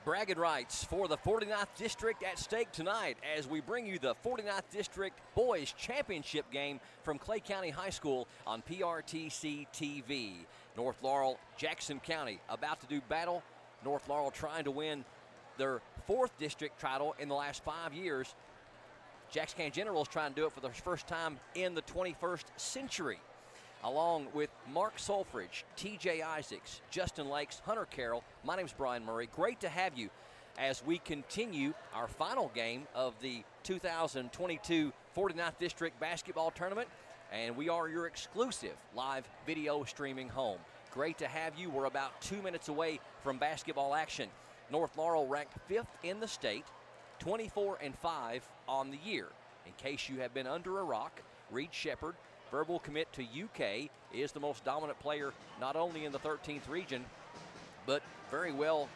Bragging rights for the 49th District at stake tonight as we bring you the 49th District Boys Championship game from Clay County High School on PRTC TV. North Laurel, Jackson County about to do battle. North Laurel trying to win their 4th district title in the last 5 years. Jackson County Generals trying to do it for the first time in the 21st century. Along with Mark Solfridge, TJ Isaacs, Justin Lakes, Hunter Carroll. My name's Brian Murray. Great to have you as we continue our final game of the 2022 49th District Basketball Tournament. And we are your exclusive live video streaming home. Great to have you. We're about 2 minutes away from basketball action. North Laurel ranked 5th in the state, 24-5 on the year. In case you have been under a rock, Reed Shepherd, verbal commit to UK, is the most dominant player not only in the 13th region, but very well,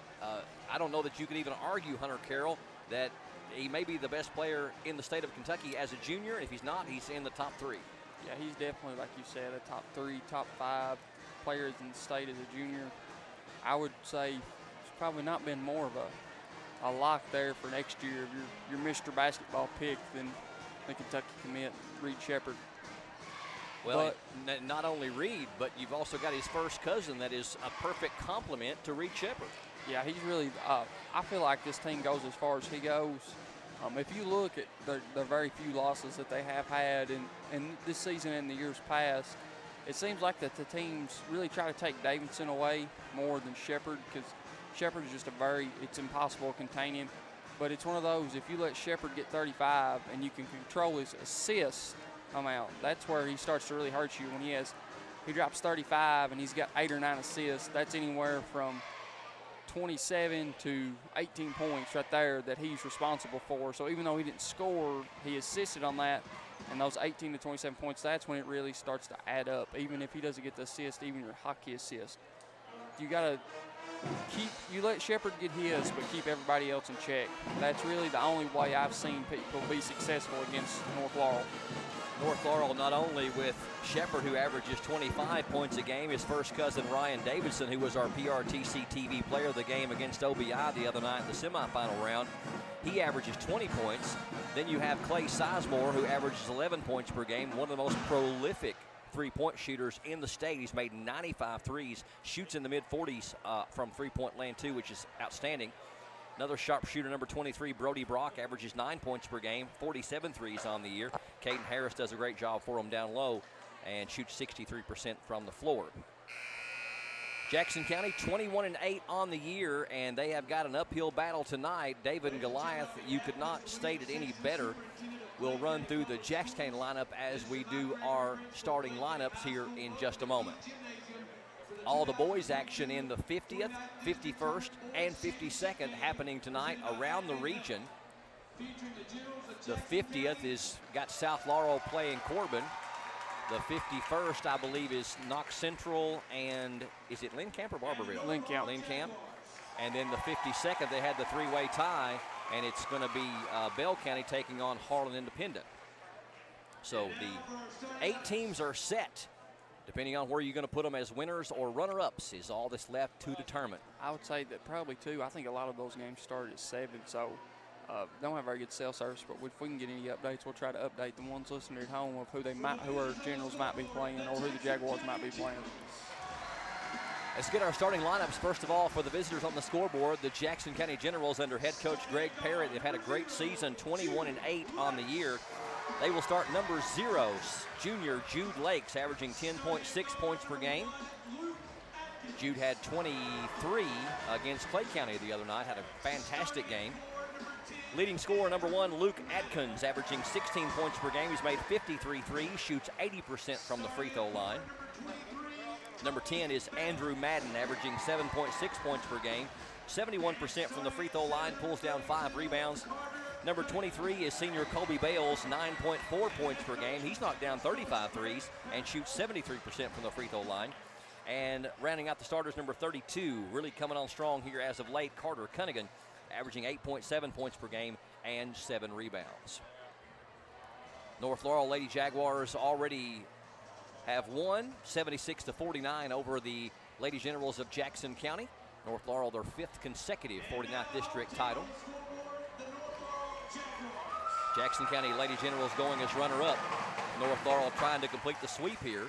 I don't know that you could even argue, Hunter Carroll, that he may be the best player in the state of Kentucky as a junior. If he's not, he's in the top 3. Yeah, he's definitely, like you said, a top 3, top 5 players in the state as a junior. I would say it's probably not been more of a lock there for next year of your Mr. Basketball pick than the Kentucky commit, Reed Shepherd. Well, not only Reed, but you've also got his first cousin that is a perfect complement to Reed Shepherd. Yeah, he's really I feel like this team goes as far as he goes. If you look at the very few losses that they have had in this season and the years past, it seems like that the teams really try to take Davidson away more than Shepherd, because Shepherd is just it's impossible to contain him. But it's one of those, if you let Shepherd get 35 and you can control his assists amount, that's where he starts to really hurt you. When he drops 35 and he's got 8 or 9 assists, that's anywhere from 27 to 18 points right there that he's responsible for. So even though he didn't score, he assisted on that, and those 18 to 27 points, that's when it really starts to add up. Even if he doesn't get the assist, even your hockey assist, you gotta you let Shepherd get his, but keep everybody else in check. That's really the only way I've seen people be successful against North Laurel. North Laurel not only with Shepherd, who averages 25 points a game, his first cousin Ryan Davidson, who was our PRTC TV player of the game against OBI the other night in the semifinal round, he averages 20 points. Then you have Clay Sizemore, who averages 11 points per game, one of the most prolific three-point shooters in the state. He's made 95 threes, shoots in the mid-40s from three-point land too, which is outstanding. Another sharpshooter, number 23, Brody Brock, averages 9 points per game, 47 threes on the year. Caden Harris does a great job for him down low and shoots 63% from the floor. Jackson County 21-8 on the year, and they have got an uphill battle tonight. David and Goliath, you could not state it any better. We'll run through the Jackson County lineup as we do our starting lineups here in just a moment. All the boys action in the 50th, 51st, and 52nd happening tonight around the region. The 50th is got South Laurel playing Corbin. The 51st, I believe, is Knox Central and is it Lynn Camp or Barberville? Lynn Camp. Lynn Camp. And then the 52nd, they had the three-way tie, and it's going to be Bell County taking on Harlan Independent. So the 8 teams are set. Depending on where you're going to put them as winners or runner-ups is all that's left to determine. I would say that probably, too, I think a lot of those games started at 7, so don't have very good cell service, but if we can get any updates, we'll try to update the ones listening at home of who our Generals might be playing or who the Jaguars might be playing. Let's get our starting lineups. First of all, for the visitors on the scoreboard, the Jackson County Generals under head coach Greg Parrott. They've had a great season, 21-8 on the year. They will start number 0, junior Jude Lakes, averaging 10.6 points per game. Jude had 23 against Clay County the other night, had a fantastic game. Leading scorer, number 1, Luke Adkins, averaging 16 points per game. He's made 53 threes, shoots 80% from the free throw line. Number 10 is Andrew Madden, averaging 7.6 points per game, 71% from the free throw line, pulls down 5 rebounds. Number 23 is senior Colby Bales, 9.4 points per game. He's knocked down 35 threes and shoots 73% from the free throw line. And rounding out the starters, number 32, really coming on strong here as of late, Carter Cunningham, averaging 8.7 points per game and 7 rebounds. North Laurel Lady Jaguars already have won 76-49 over the Lady Generals of Jackson County. North Laurel, their 5th consecutive 49th district title. Jackson County Lady Generals going as runner-up. North Laurel trying to complete the sweep here.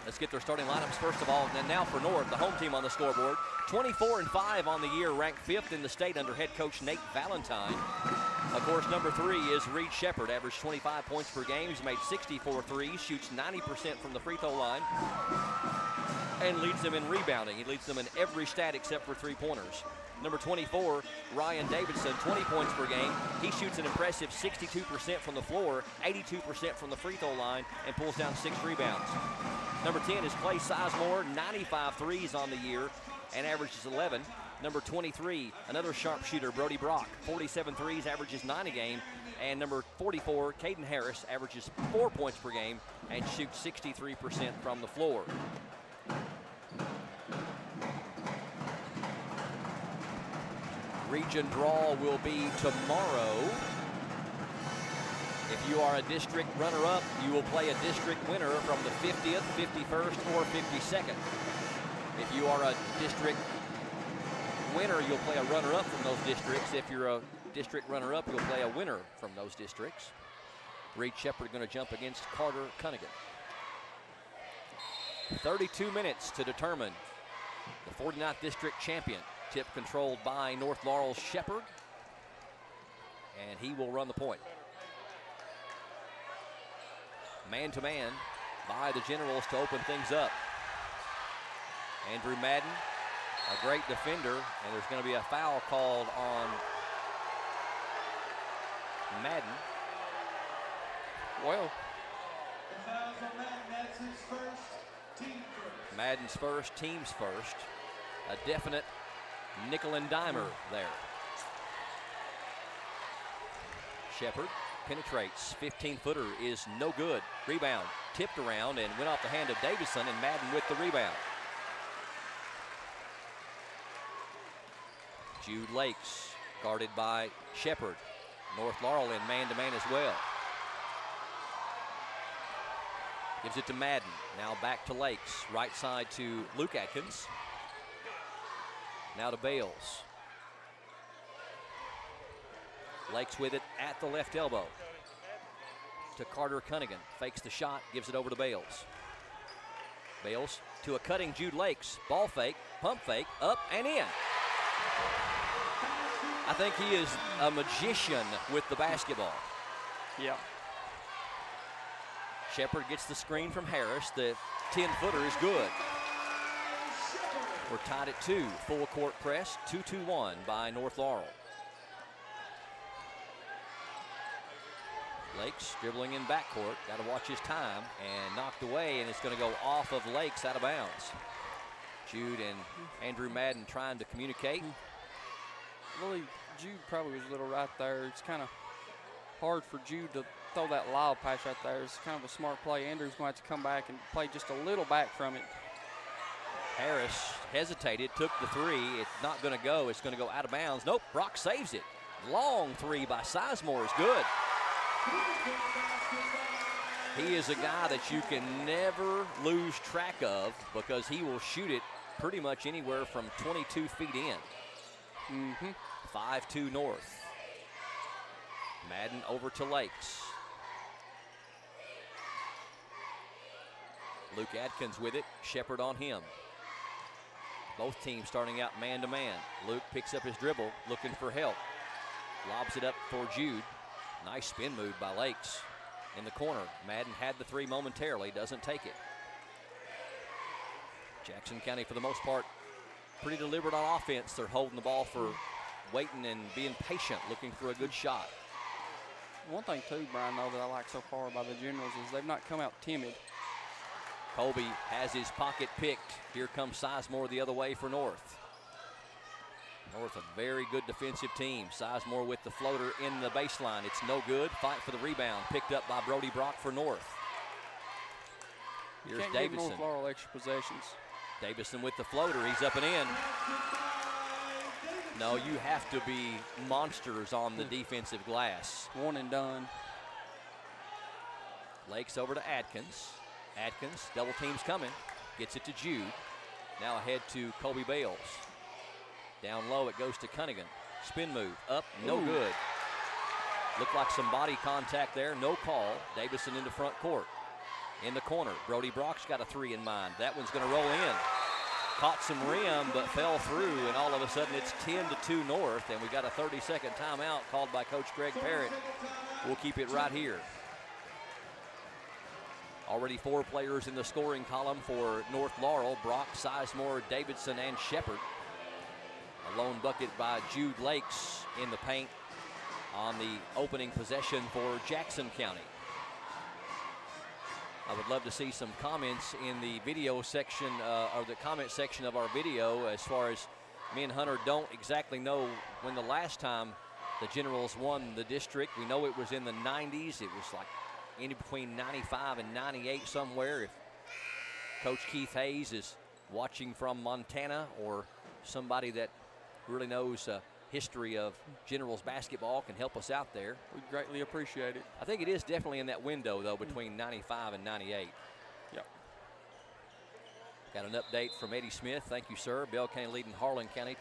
Let's get their starting lineups first of all. And now for North, the home team on the scoreboard. 24-5 on the year, ranked 5th in the state under head coach Nate Valentine. Of course, number 3 is Reed Shepard, averaged 25 points per game. He's made 64 threes, shoots 90% from the free throw line, and leads them in rebounding. He leads them in every stat except for 3-pointers. Number 24, Ryan Davidson, 20 points per game. He shoots an impressive 62% from the floor, 82% from the free throw line, and pulls down 6 rebounds. Number 10 is Clay Sizemore, 95 threes on the year, and averages 11. Number 23, another sharpshooter, Brody Brock, 47 threes, averages 9 a game. And number 44, Caden Harris, averages 4 points per game and shoots 63% from the floor. Region draw will be tomorrow. If you are a district runner-up, you will play a district winner from the 50th, 51st, or 52nd. If you are a district winner, you'll play a runner-up from those districts. If you're a district runner-up, you'll play a winner from those districts. Reed Shepard going to jump against Carter Cunningham. 32 minutes to determine the 49th district champion. Tip controlled by North Laurel's Shepard, and he will run the point. Man-to-man by the Generals to open things up. Andrew Madden, a great defender, and there's going to be a foul called on Madden. Well, Madden's first, team's first. A definite nickel and dimer there. Shepard penetrates, 15-footer is no good. Rebound tipped around and went off the hand of Davison, and Madden with the rebound. Jude Lakes guarded by Shepard. North Laurel in man-to-man as well. Gives it to Madden. Now back to Lakes. Right side to Luke Atkins. Now to Bales. Lakes with it at the left elbow. To Carter Cunningham. Fakes the shot, gives it over to Bales. Bales to a cutting Jude Lakes. Ball fake, pump fake, up and in. I think he is a magician with the basketball. Yeah. Shepard gets the screen from Harris. The 10-footer is good. We're tied at 2. Full court press, 2-2-1 by North Laurel. Lakes dribbling in backcourt. Got to watch his time, and knocked away, and it's going to go off of Lakes out of bounds. Jude and Andrew Madden trying to communicate. Really, Jude probably was a little right there. It's kind of hard for Jude to throw that lob pass right there. It's kind of a smart play. Andrew's going to have to come back and play just a little back from it. Harris hesitated, took the 3. It's not going to go. It's going to go out of bounds. Nope, Brock saves it. Long 3 by Sizemore is good. He is a guy that you can never lose track of because he will shoot it pretty much anywhere from 22 feet in. 5-2 North. Madden over to Lakes. Luke Atkins with it. Shepard on him. Both teams starting out man-to-man. Luke picks up his dribble, looking for help. Lobs it up for Jude. Nice spin move by Lakes. In the corner, Madden had the 3 momentarily, doesn't take it. Jackson County, for the most part, pretty deliberate on offense. They're holding the ball for waiting and being patient, looking for a good shot. One thing, too, Brian, though, that I like so far by the Generals is they've not come out timid. Colby has his pocket picked. Here comes Sizemore the other way for North. North, a very good defensive team. Sizemore with the floater in the baseline. It's no good. Fight for the rebound. Picked up by Brody Brock for North. Here's Can't Davison. give North Laurel extra possessions. Davison with the floater. He's up and in. No, you have to be monsters on the defensive glass. One and done. Lakes over to Atkins. Atkins, double team's coming. Gets it to Jude. Now ahead to Kobe Bales. Down low, it goes to Cunningham. Spin move, up, no good. Looked like some body contact there, no call. Davison into front court. In the corner, Brody Brock's got a three in mind. That one's gonna roll in. Caught some rim, but fell through, and all of a sudden it's 10-2 North, and we got a 30-second timeout called by Coach Greg Parrott. We'll keep it right here. Already 4 players in the scoring column for North Laurel: Brock, Sizemore, Davidson, and Shepard. A lone bucket by Jude Lakes in the paint on the opening possession for Jackson County. I would love to see some comments in the video section, or the comment section of our video, as far as me and Hunter don't exactly know when the last time the Generals won the district. We know it was in the 90s. It was like in between 95 and 98 somewhere. If Coach Keith Hayes is watching from Montana, or somebody that really knows history of Generals basketball can help us out there, we greatly appreciate it. I think it is definitely in that window, though, between 95 and 98. Yep. Got an update from Eddie Smith. Thank you, sir. Bell County leading Harlan County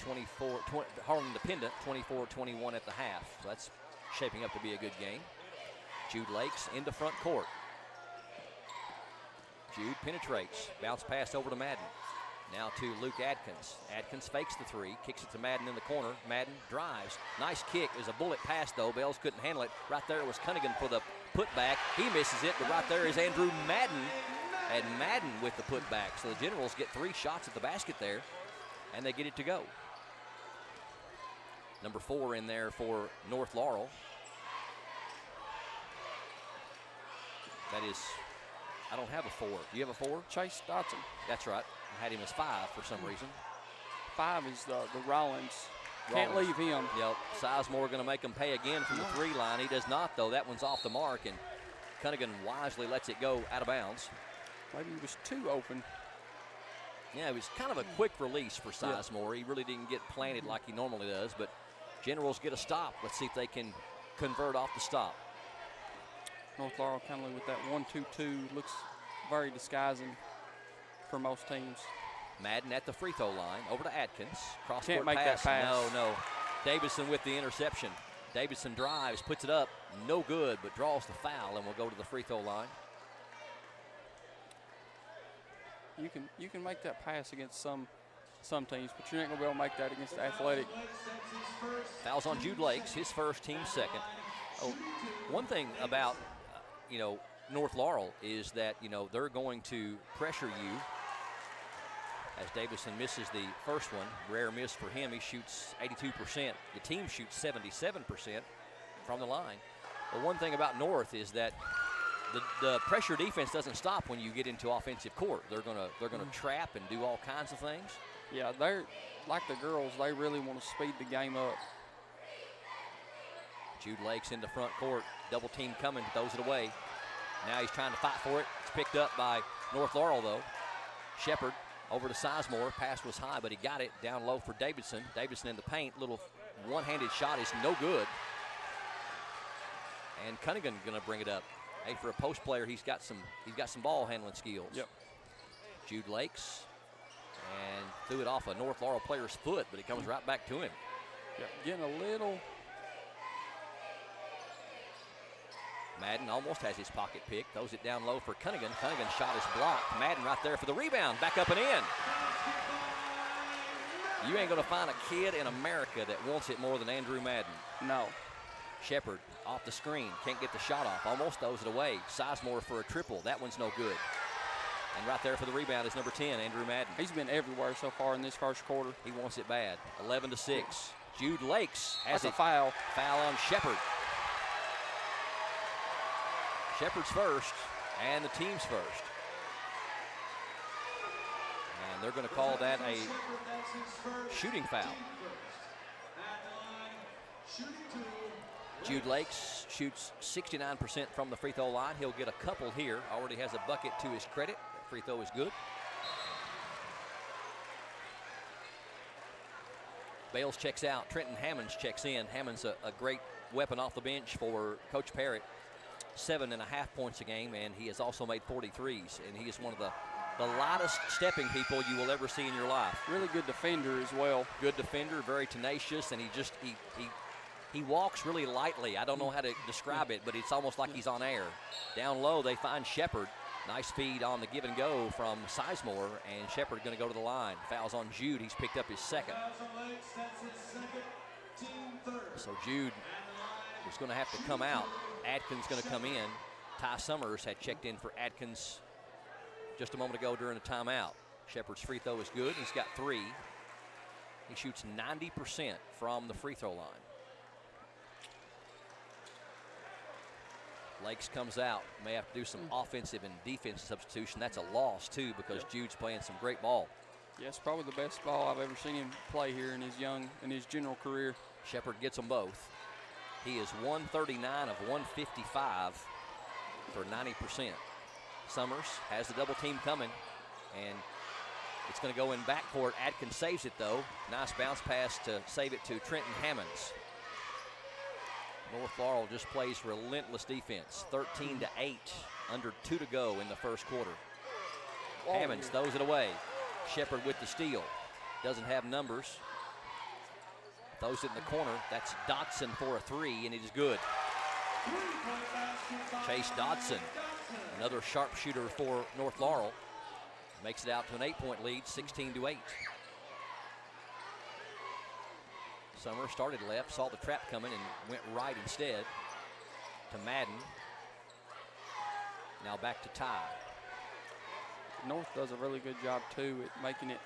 Harlan Independent 24-21 at the half. So that's shaping up to be a good game. Jude Lakes into front court. Jude penetrates. Bounce pass over to Madden. Now to Luke Adkins. Adkins fakes the three, kicks it to Madden in the corner. Madden drives. Nice kick. Is a bullet pass, though. Bells couldn't handle it. Right there was Cunningham for the putback. He misses it, but right there is Andrew Madden. And Madden with the putback. So the Generals get 3 shots at the basket there, and they get it to go. Number 4 in there for North Laurel. That is, I don't have a 4. Do you have a 4? Chase Dotson. That's right. I had him as 5 for some reason. 5 is the Rollins. Can't leave him. Yep. Sizemore going to make him pay again from the 3 line. He does not, though. That one's off the mark, and Cunningham wisely lets it go out of bounds. Maybe he was too open. Yeah, it was kind of a quick release for Sizemore. He really didn't get planted like he normally does, but Generals get a stop. Let's see if they can convert off the stop. North Laurel kind of with that 1-2-2 looks very disguising for most teams. Madden at the free throw line, over to Atkins. Cross Can't court make pass. that pass. No. Davidson with the interception. Davidson drives, puts it up, no good, but draws the foul, and will go to the free throw line. You can make that pass against some teams, but you're not going to be able to make that against the Athletic. Fouls on Jude Lakes, his first, team second. Oh, one thing about North Laurel is that they're going to pressure you. As Davison misses the first one, rare miss for him. He shoots 82%. The team shoots 77% from the line. But one thing about North is that the pressure defense doesn't stop when you get into offensive court. They're gonna trap and do all kinds of things. Yeah, they're like the girls. They really want to speed the game up. Jude Lakes into front court. Double team coming, throws it away. Now he's trying to fight for it. It's picked up by North Laurel, though. Shepard over to Sizemore. Pass was high, but he got it down low for Davidson. Davidson in the paint. Little one-handed shot is no good. And Cunningham going to bring it up. Hey, for a post player, he's got some ball handling skills. Yep. Jude Lakes, and threw it off a North Laurel player's foot, but it comes right back to him. Yep. Getting a little. Madden almost has his pocket pick. Throws it down low for Cunningham. Cunningham's shot is blocked. Madden right there for the rebound. Back up and in. You ain't going to find a kid in America that wants it more than Andrew Madden. No. Shepard off the screen. Can't get the shot off. Almost throws it away. Sizemore for a triple. That one's no good. And right there for the rebound is number 10, Andrew Madden. He's been everywhere so far in this first quarter. He wants it bad. 11-6. Jude Lakes has a foul. Foul on Shepard. Shepard's first, and the team's first. And they're going to call that a shooting foul. Jude Lakes shoots 69% from the free throw line. He'll get a couple here. Already has a bucket to his credit. That free throw is good. Bales checks out. Trenton Hammonds checks in. Hammonds a great weapon off the bench for Coach Parrott. 7.5 points a game, and he has also made 43s, and he is one of the the lightest stepping people you will ever see in your life. Really good defender as well. Good defender, very tenacious, and he walks really lightly. I don't know how to describe it, but it's almost like he's on air. Down low, they find Shepard. Nice feed on the give and go from Sizemore, and Shepard going to go to the line. Fouls on Jude. He's picked up his second. So Jude is going to have to come out. Adkins going to come in. Ty Summers had checked in for Adkins just a moment ago during the timeout. Shepard's free throw is good. He's got 3. He shoots 90% from the free throw line. Lakes comes out. May have to do some offensive and defensive substitution. That's a loss, too, because Jude's playing some great ball. Yeah, it's probably the best ball I've ever seen him play here in his general career. Shepard gets them both. He is 139 of 155 for 90%. Summers has the double team coming, and it's going to go in backcourt. Adkins saves it, though. Nice bounce pass to save it to Trenton Hammonds. North Laurel just plays relentless defense. 13-8, under 2 to go in the first quarter. Hammonds throws it away. Shepard with the steal. Doesn't have numbers. Throws it in the corner. That's Dotson for a 3, and it is good. Chase Dotson, another sharpshooter for North Laurel, makes it out to an 8-point lead, 16-8. Summer started left, saw the trap coming, and went right instead to Madden. Now back to Ty. North does a really good job, too, at making it.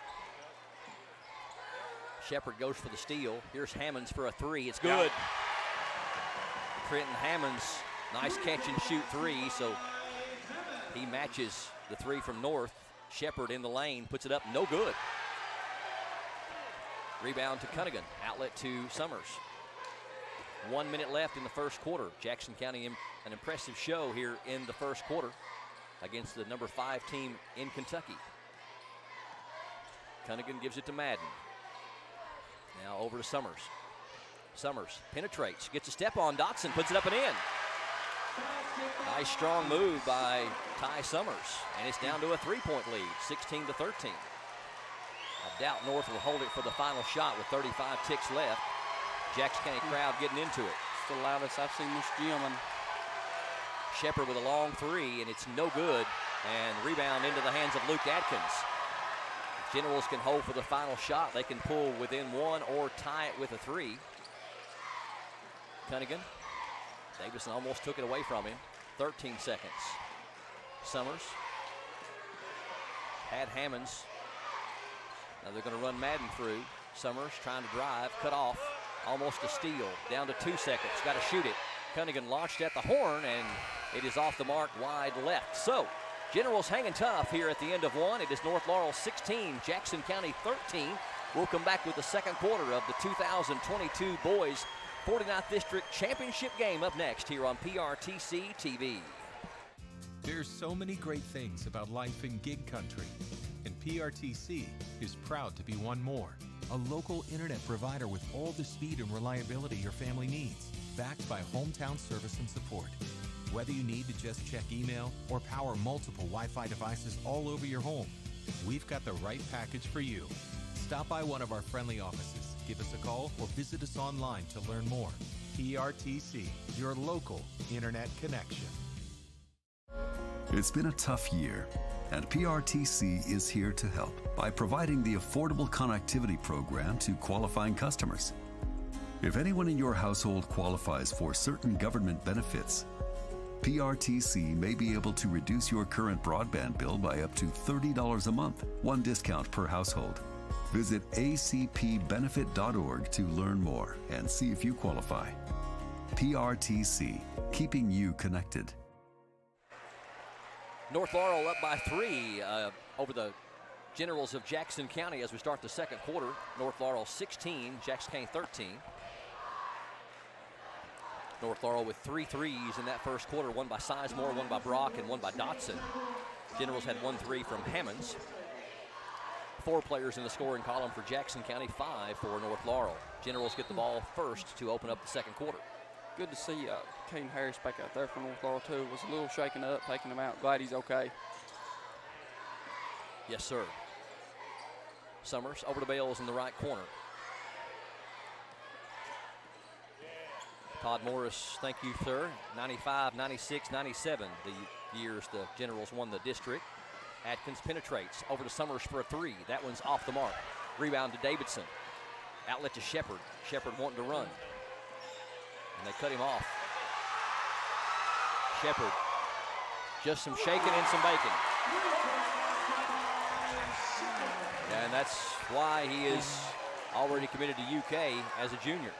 Shepard goes for the steal. Here's Hammonds for a 3. It's good. Trenton Hammonds, nice catch and shoot 3, so he matches the 3 from North. Shepard in the lane, puts it up, no good. Rebound to Cunningham, outlet to Summers. 1 minute left in the first quarter. Jackson County, an impressive show here in the first quarter against the number 5 team in Kentucky. Cunningham gives it to Madden. Now over to Summers. Summers penetrates, gets a step on Dotson, puts it up and in. Nice strong move by Ty Summers, and it's down to a 3-point lead, 16-13. I doubt North will hold it for the final shot with 35 ticks left. Jackson County crowd getting into it. It's the loudest I've seen this gym. Shepard with a long 3, and it's no good. And rebound into the hands of Luke Adkins. If Generals can hold for the final shot, they can pull within 1 or tie it with a 3. Cunningham. Davison almost took it away from him. 13 seconds. Summers. Had Hammonds. Now they're going to run Madden through. Summers trying to drive, cut off, almost a steal. Down to 2 seconds, got to shoot it. Cunningham launched at the horn, and it is off the mark, wide left. So, Generals hanging tough here at the end of 1. It is North Laurel 16, Jackson County 13. We'll come back with the second quarter of the 2022 Boys 49th District Championship game up next here on PRTC TV. There's so many great things about life in gig country, and PRTC is proud to be one more. A local internet provider with all the speed and reliability your family needs, backed by hometown service and support. Whether you need to just check email or power multiple Wi-Fi devices all over your home, we've got the right package for you. Stop by one of our friendly offices, give us a call, or visit us online to learn more. PRTC, your local internet connection. It's been a tough year, and PRTC is here to help by providing the Affordable Connectivity Program to qualifying customers. If anyone in your household qualifies for certain government benefits, PRTC may be able to reduce your current broadband bill by up to $30 a month, one discount per household. Visit acpbenefit.org to learn more and see if you qualify. PRTC, keeping you connected. North Laurel up by 3 over the Generals of Jackson County as we start the second quarter. North Laurel 16, Jackson County 13. North Laurel with 3 threes in that first quarter, one by Sizemore, one by Brock, and one by Dotson. Generals had 1 3 from Hammonds. 4 players in the scoring column for Jackson County, 5 for North Laurel. Generals get the ball first to open up the second quarter. Good to see Caden Harris back out there for North Laurel, too. Was a little shaken up, taking him out. Glad he's okay. Yes, sir. Summers over to Bales in the right corner. Todd Morris, thank you, sir. 95, 96, 97, the years the Generals won the district. Atkins penetrates over to Summers for a three. That one's off the mark. Rebound to Davidson. Outlet to Shepard. Shepard wanting to run. And they cut him off. Shepard. Just some shaking and some baking. And that's why he is already committed to UK as a junior.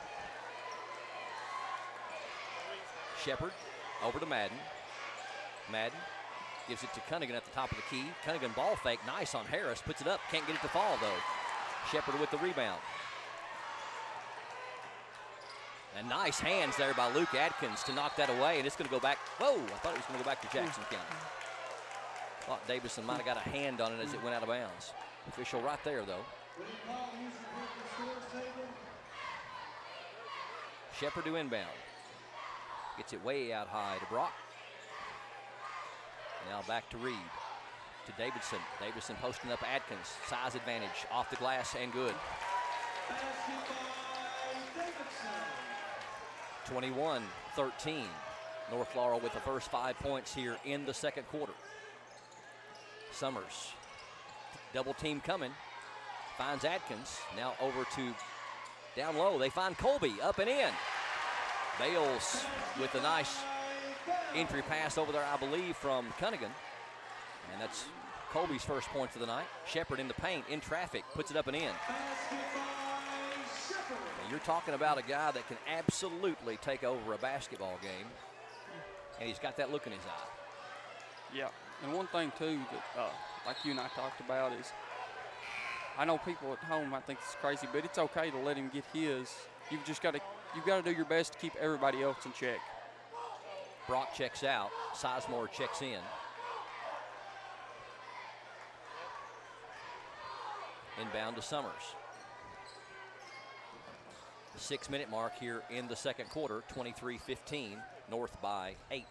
Shepard over to Madden. Madden gives it to Cunningham at the top of the key. Cunningham ball fake, nice on Harris, puts it up, can't get it to fall though. Shepard with the rebound. And nice hands there by Luke Atkins to knock that away, and it's going to go back. Whoa, I thought it was going to go back to Jackson County. Thought Davison might have got a hand on it as it went out of bounds. Official right there though. Shepard to inbound. Gets it way out high to Brock. Now back to Reed. To Davidson. Davidson posting up Atkins. Size advantage. Off the glass and good. 21-13. North Laurel with the first 5 points here in the second quarter. Summers. Double team coming. Finds Atkins. Now over to down low. They find Colby up and in. Bales with a nice entry pass over there, I believe, from Cunningham. And that's Colby's first points of the night. Shepard in the paint, in traffic, puts it up and in. And you're talking about a guy that can absolutely take over a basketball game. And he's got that look in his eye. Yeah, and one thing, too, that like you and I talked about is, I know people at home might think it's crazy, but it's okay to let him get his. You've just got to do your best to keep everybody else in check. Brock checks out. Sizemore checks in. Inbound to Summers. 6-minute mark here in the second quarter. 23-15. North by 8.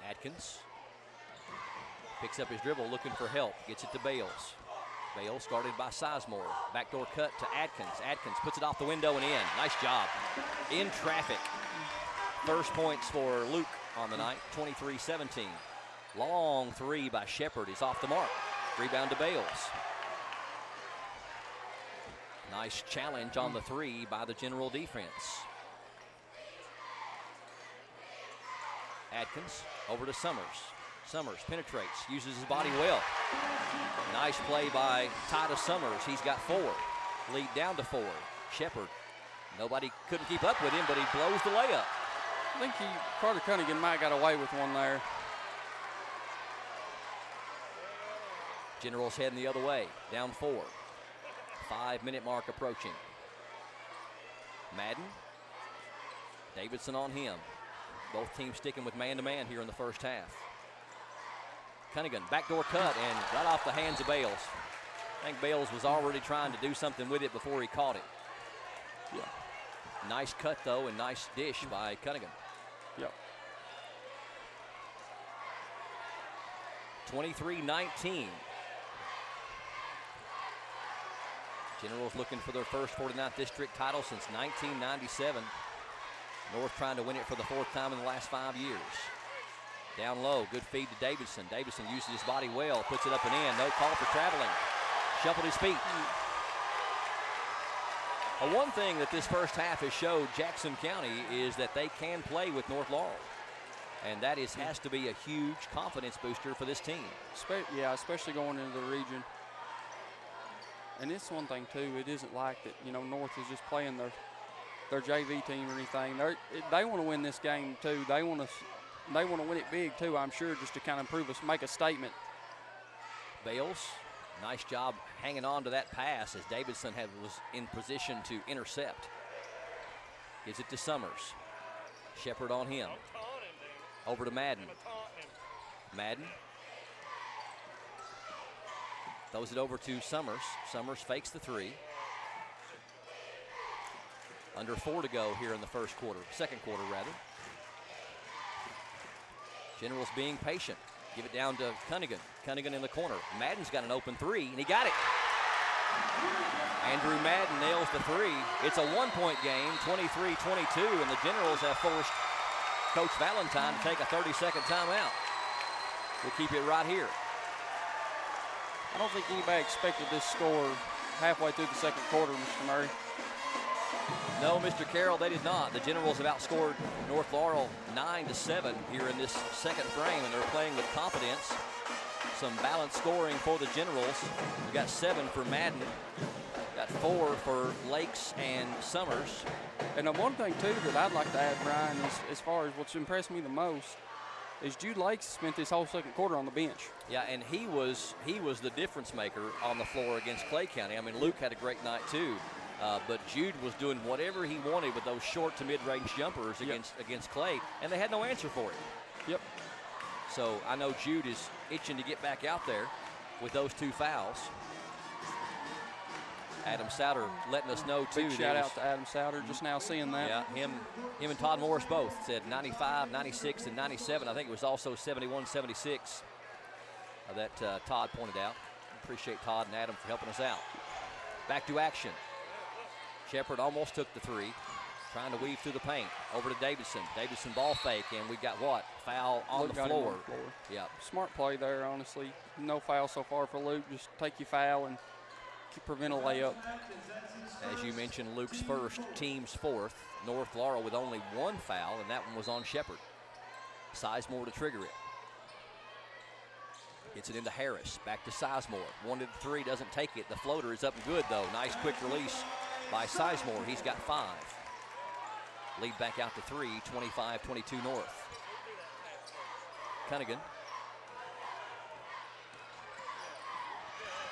Atkins picks up his dribble, looking for help. Gets it to Bales. Bales guarded by Sizemore. Backdoor cut to Atkins. Atkins puts it off the window and in. Nice job. In traffic. First points for Luke on the night, 23-17. Long three by Shepard is off the mark. Rebound to Bales. Nice challenge on the three by the General defense. Atkins over to Summers. Summers penetrates, uses his body well. Nice play by Titus Summers. He's got 4. Lead down to 4. Shepard, nobody couldn't keep up with him, but he blows the layup. I think Carter Cunningham might have got away with one there. Generals heading the other way, down 4. 5-minute mark approaching. Madden, Davidson on him. Both teams sticking with man-to-man here in the first half. Cunningham, backdoor cut, and right off the hands of Bales. I think Bales was already trying to do something with it before he caught it. Yeah. Nice cut, though, and nice dish by Cunningham. Yep. 23-19. Generals looking for their first 49th district title since 1997. North trying to win it for the 4th time in the last 5 years. Down low, good feed to Davidson. Davidson uses his body well, puts it up and in. No call for traveling. Shuffled his feet. One thing that this first half has showed Jackson County is that they can play with North Laurel. And that has to be a huge confidence booster for this team. Yeah, especially going into the region. And it's one thing, too, it isn't like that, North is just playing their JV team or anything. They want to win this game, too. They want to win it big, too, I'm sure, just to kind of make a statement. Bales, nice job hanging on to that pass as Davidson was in position to intercept. Gives it to Summers. Shepard on him. Over to Madden. Madden throws it over to Summers. Summers fakes the three. Under 4 to go here in the second quarter rather. Generals being patient. Give it down to Cunningham. Cunningham in the corner. Madden's got an open three, and he got it. Andrew Madden nails the three. It's a one-point game, 23-22, and the Generals have forced Coach Valentine to take a 30-second timeout. We'll keep it right here. I don't think anybody expected this score halfway through the second quarter, Mr. Murray. No, Mr. Carroll, they did not. The Generals have outscored North Laurel 9-7 here in this second frame, and they're playing with confidence. Some balanced scoring for the Generals. We got 7 for Madden, got 4 for Lakes and Summers. And one thing, too, that I'd like to add, Brian, is as far as what's impressed me the most, is Jude Lakes spent this whole second quarter on the bench. Yeah, and he was the difference maker on the floor against Clay County. I mean, Luke had a great night, too. But Jude was doing whatever he wanted with those short to mid-range jumpers against Clay, and they had no answer for it. Yep. So I know Jude is itching to get back out there with those 2 fouls. Adam Souter letting us know, too. Big shout out to Adam Souter, just now seeing that. Yeah, him and Todd Morris both said 95, 96, and 97. I think it was also 71, 76 that Todd pointed out. Appreciate Todd and Adam for helping us out. Back to action. Shepard almost took the 3, trying to weave through the paint. Over to Davidson. Davidson ball fake, and we got what? Foul on the floor. Yeah. Smart play there, honestly. No foul so far for Luke. Just take your foul and prevent a layup. As you mentioned, Luke's first, team's 4th. North Laurel with only 1 foul, and that one was on Shepard. Sizemore to trigger it. Gets it into Harris. Back to Sizemore. 1 to 3, doesn't take it. The floater is up and good, though. Nice quick release by Sizemore. He's got 5. Lead back out to 3, 25-22 North. Cunningham.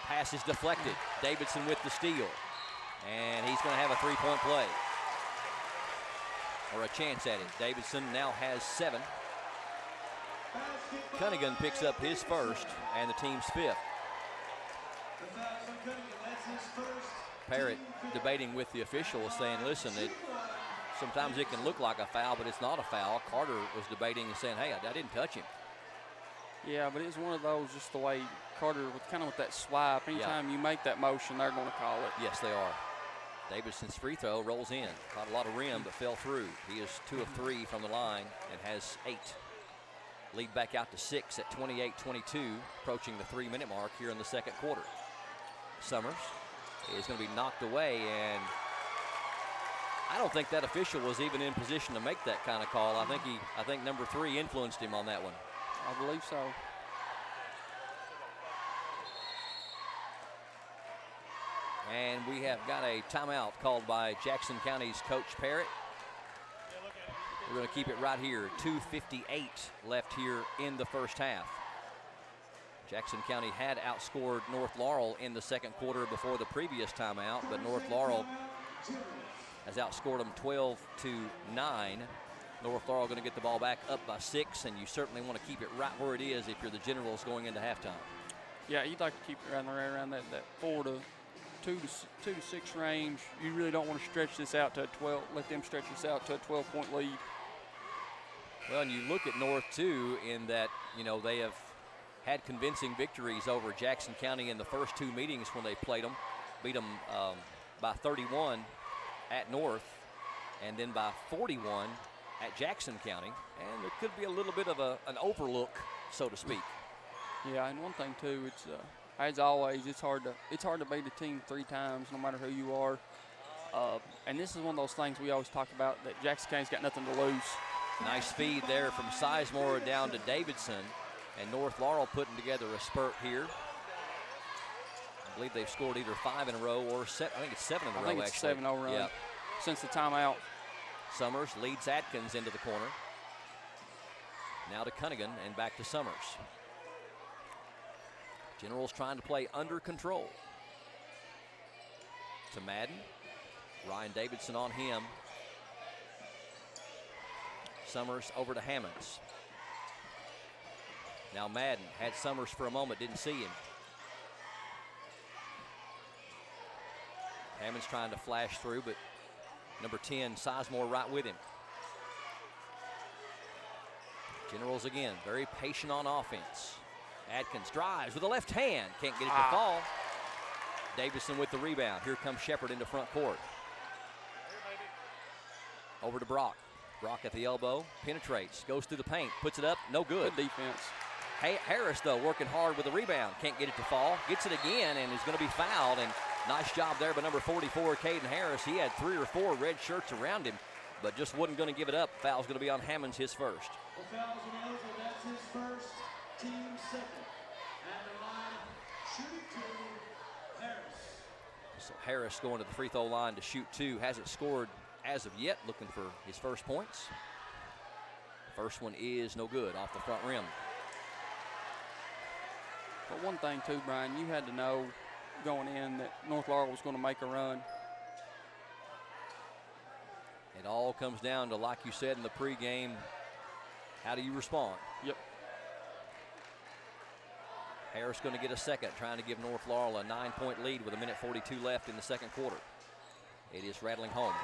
Pass is deflected. Davidson with the steal. And he's going to have a 3-point play. Or a chance at it. Davidson now has 7. Cunningham picks up his first and the team's 5th. Parrott debating with the officials, saying, listen, sometimes it can look like a foul, but it's not a foul. Carter was debating and saying, hey, I didn't touch him. Yeah, but it's one of those, just the way Carter, with that swipe, anytime you make that motion, they're going to call it. Yes, they are. Davidson's free throw rolls in. Caught a lot of rim, but fell through. He is 2 of 3 from the line and has 8. Lead back out to 6 at 28-22, approaching the 3-minute mark here in the second quarter. Summers is going to be knocked away, and I don't think that official was even in position to make that kind of call. I think number 3 influenced him on that one. I believe so. And we have got a timeout called by Jackson County's Coach Parrott. We're going to keep it right here. 2:58 left here in the first half. Jackson County had outscored North Laurel in the second quarter before the previous timeout, but North Laurel has outscored them 12-9. North Laurel going to get the ball back up by 6, and you certainly want to keep it right where it is if you're the Generals going into halftime. Yeah, you'd like to keep it around that 4 to 2 to 6 range. You really don't want to stretch this out to a 12. Let them stretch this out to a 12-point lead. Well, and you look at North too, in that they have had convincing victories over Jackson County in the first 2 meetings when they played them, beat them by 31 at North, and then by 41 at Jackson County, and there could be a little bit of an overlook, so to speak. Yeah, and one thing too, it's as always, it's hard to beat a team 3 times, no matter who you are. And this is one of those things we always talk about, that Jackson County's got nothing to lose. Nice feed there from Sizemore down to Davidson, and North Laurel putting together a spurt here. I believe they've scored either 5 in a row or 7. I think it's 7 in a row. I think it's actually. 7-0 run. Yep. Since the timeout. Summers leads Atkins into the corner. Now to Cunningham and back to Summers. Generals trying to play under control. To Madden. Ryan Davidson on him. Summers over to Hammonds. Now Madden had Summers for a moment, didn't see him. Hammonds trying to flash through, but number 10, Sizemore, right with him. Generals again, very patient on offense. Adkins drives with the left hand. Can't get it to fall. Davidson with the rebound. Here comes Shepard into front court. Over to Brock. Brock at the elbow, penetrates, goes through the paint, puts it up, no good. Good defense. Harris, though, working hard with the rebound. Can't get it to fall. Gets it again and is going to be fouled. And nice job there by number 44, Caden Harris. He had 3 or 4 red shirts around him, but just wasn't going to give it up. Foul's going to be on Hammonds, his first. Well, foul's available. That's his first, team second. At the line, shooting 2, Harris. So Harris going to the free throw line to shoot 2. Hasn't scored as of yet, looking for his first points. First one is no good, off the front rim. But one thing too, Brian, you had to know going in that North Laurel was going to make a run. It all comes down to, like you said in the pregame, how do you respond? Yep. Harris going to get a second, trying to give North Laurel a 9-point lead with 1:42 left in the second quarter. It is rattling home.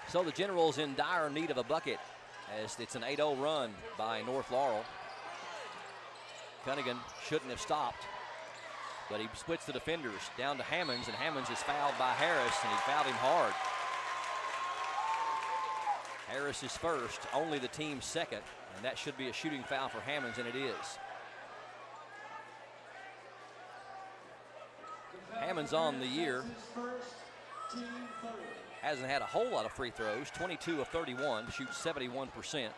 So the Generals in dire need of a bucket as it's an 8-0 run by North Laurel. Cunningham shouldn't have stopped, but he splits the defenders down to Hammonds, and Hammonds is fouled by Harris, and he fouled him hard. Harris is first, only the team's second, and that should be a shooting foul for Hammonds, and it is. Hammonds on the year hasn't had a whole lot of free throws, 22 of 31, shoots 71%.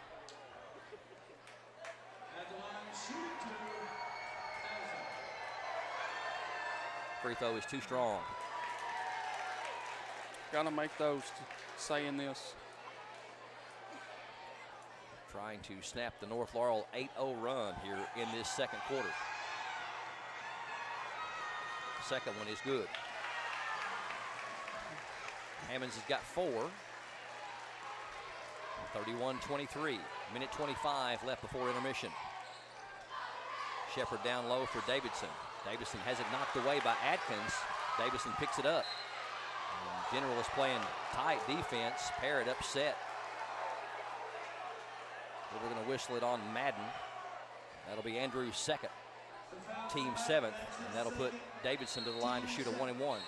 Free throw is too strong. Got to make those saying this. Trying to snap the North Laurel 8-0 run here in this second quarter. The second one is good. Hammonds has got 4. 31-23. Minute 25 left before intermission. Shepard down low for Davidson. Davidson has it knocked away by Adkins. Davidson picks it up. And General is playing tight defense. Parrott upset. But we're going to whistle it on Madden. That'll be Andrew's second. Team 7th. And that'll put Davidson to the line to shoot a 1-and-1.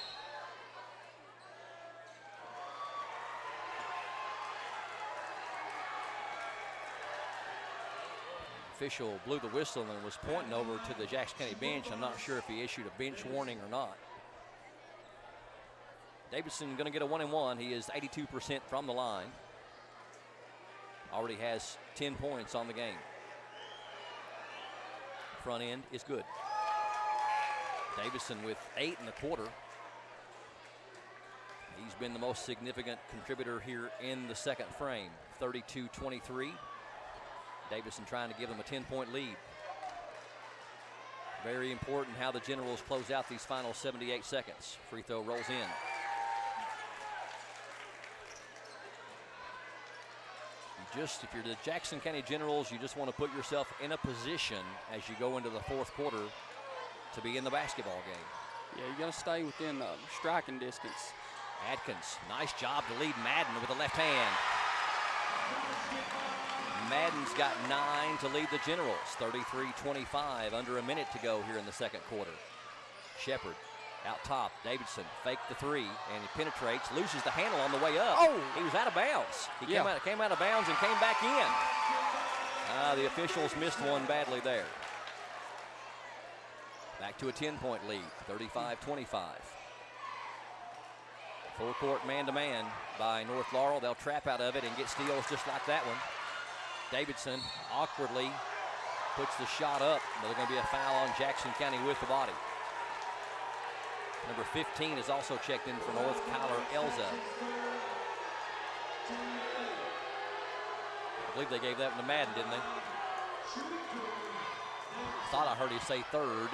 Official blew the whistle and was pointing over to the Jackson County bench. I'm not sure if he issued a bench warning or not. Davidson going to get a 1-and-1. He is 82% from the line. Already has 10 points on the game. Front end is good. Davidson with 8 in the quarter. He's been the most significant contributor here in the second frame. 32-23. Davidson trying to give them a 10-point lead. Very important how the Generals close out these final 78 seconds. Free throw rolls in. If you're the Jackson County Generals, you just want to put yourself in a position as you go into the fourth quarter to be in the basketball game. Yeah, you got to stay within striking distance. Adkins, nice job to lead Madden with the left hand. Madden's got 9 to lead the Generals. 33-25, under a minute to go here in the second quarter. Shepard out top. Davidson fake the 3, and he penetrates, loses the handle on the way up. Oh! He was out of bounds. He came out of bounds and came back in. The officials missed one badly there. Back to a 10-point lead, 35-25. Full court man-to-man by North Laurel. They'll trap out of it and get steals just like that one. Davidson awkwardly puts the shot up, but there's going to be a foul on Jackson County with the body. Number 15 is also checked in for North, Kyler Elza. I believe they gave that one to Madden, didn't they? Thought I heard him say third.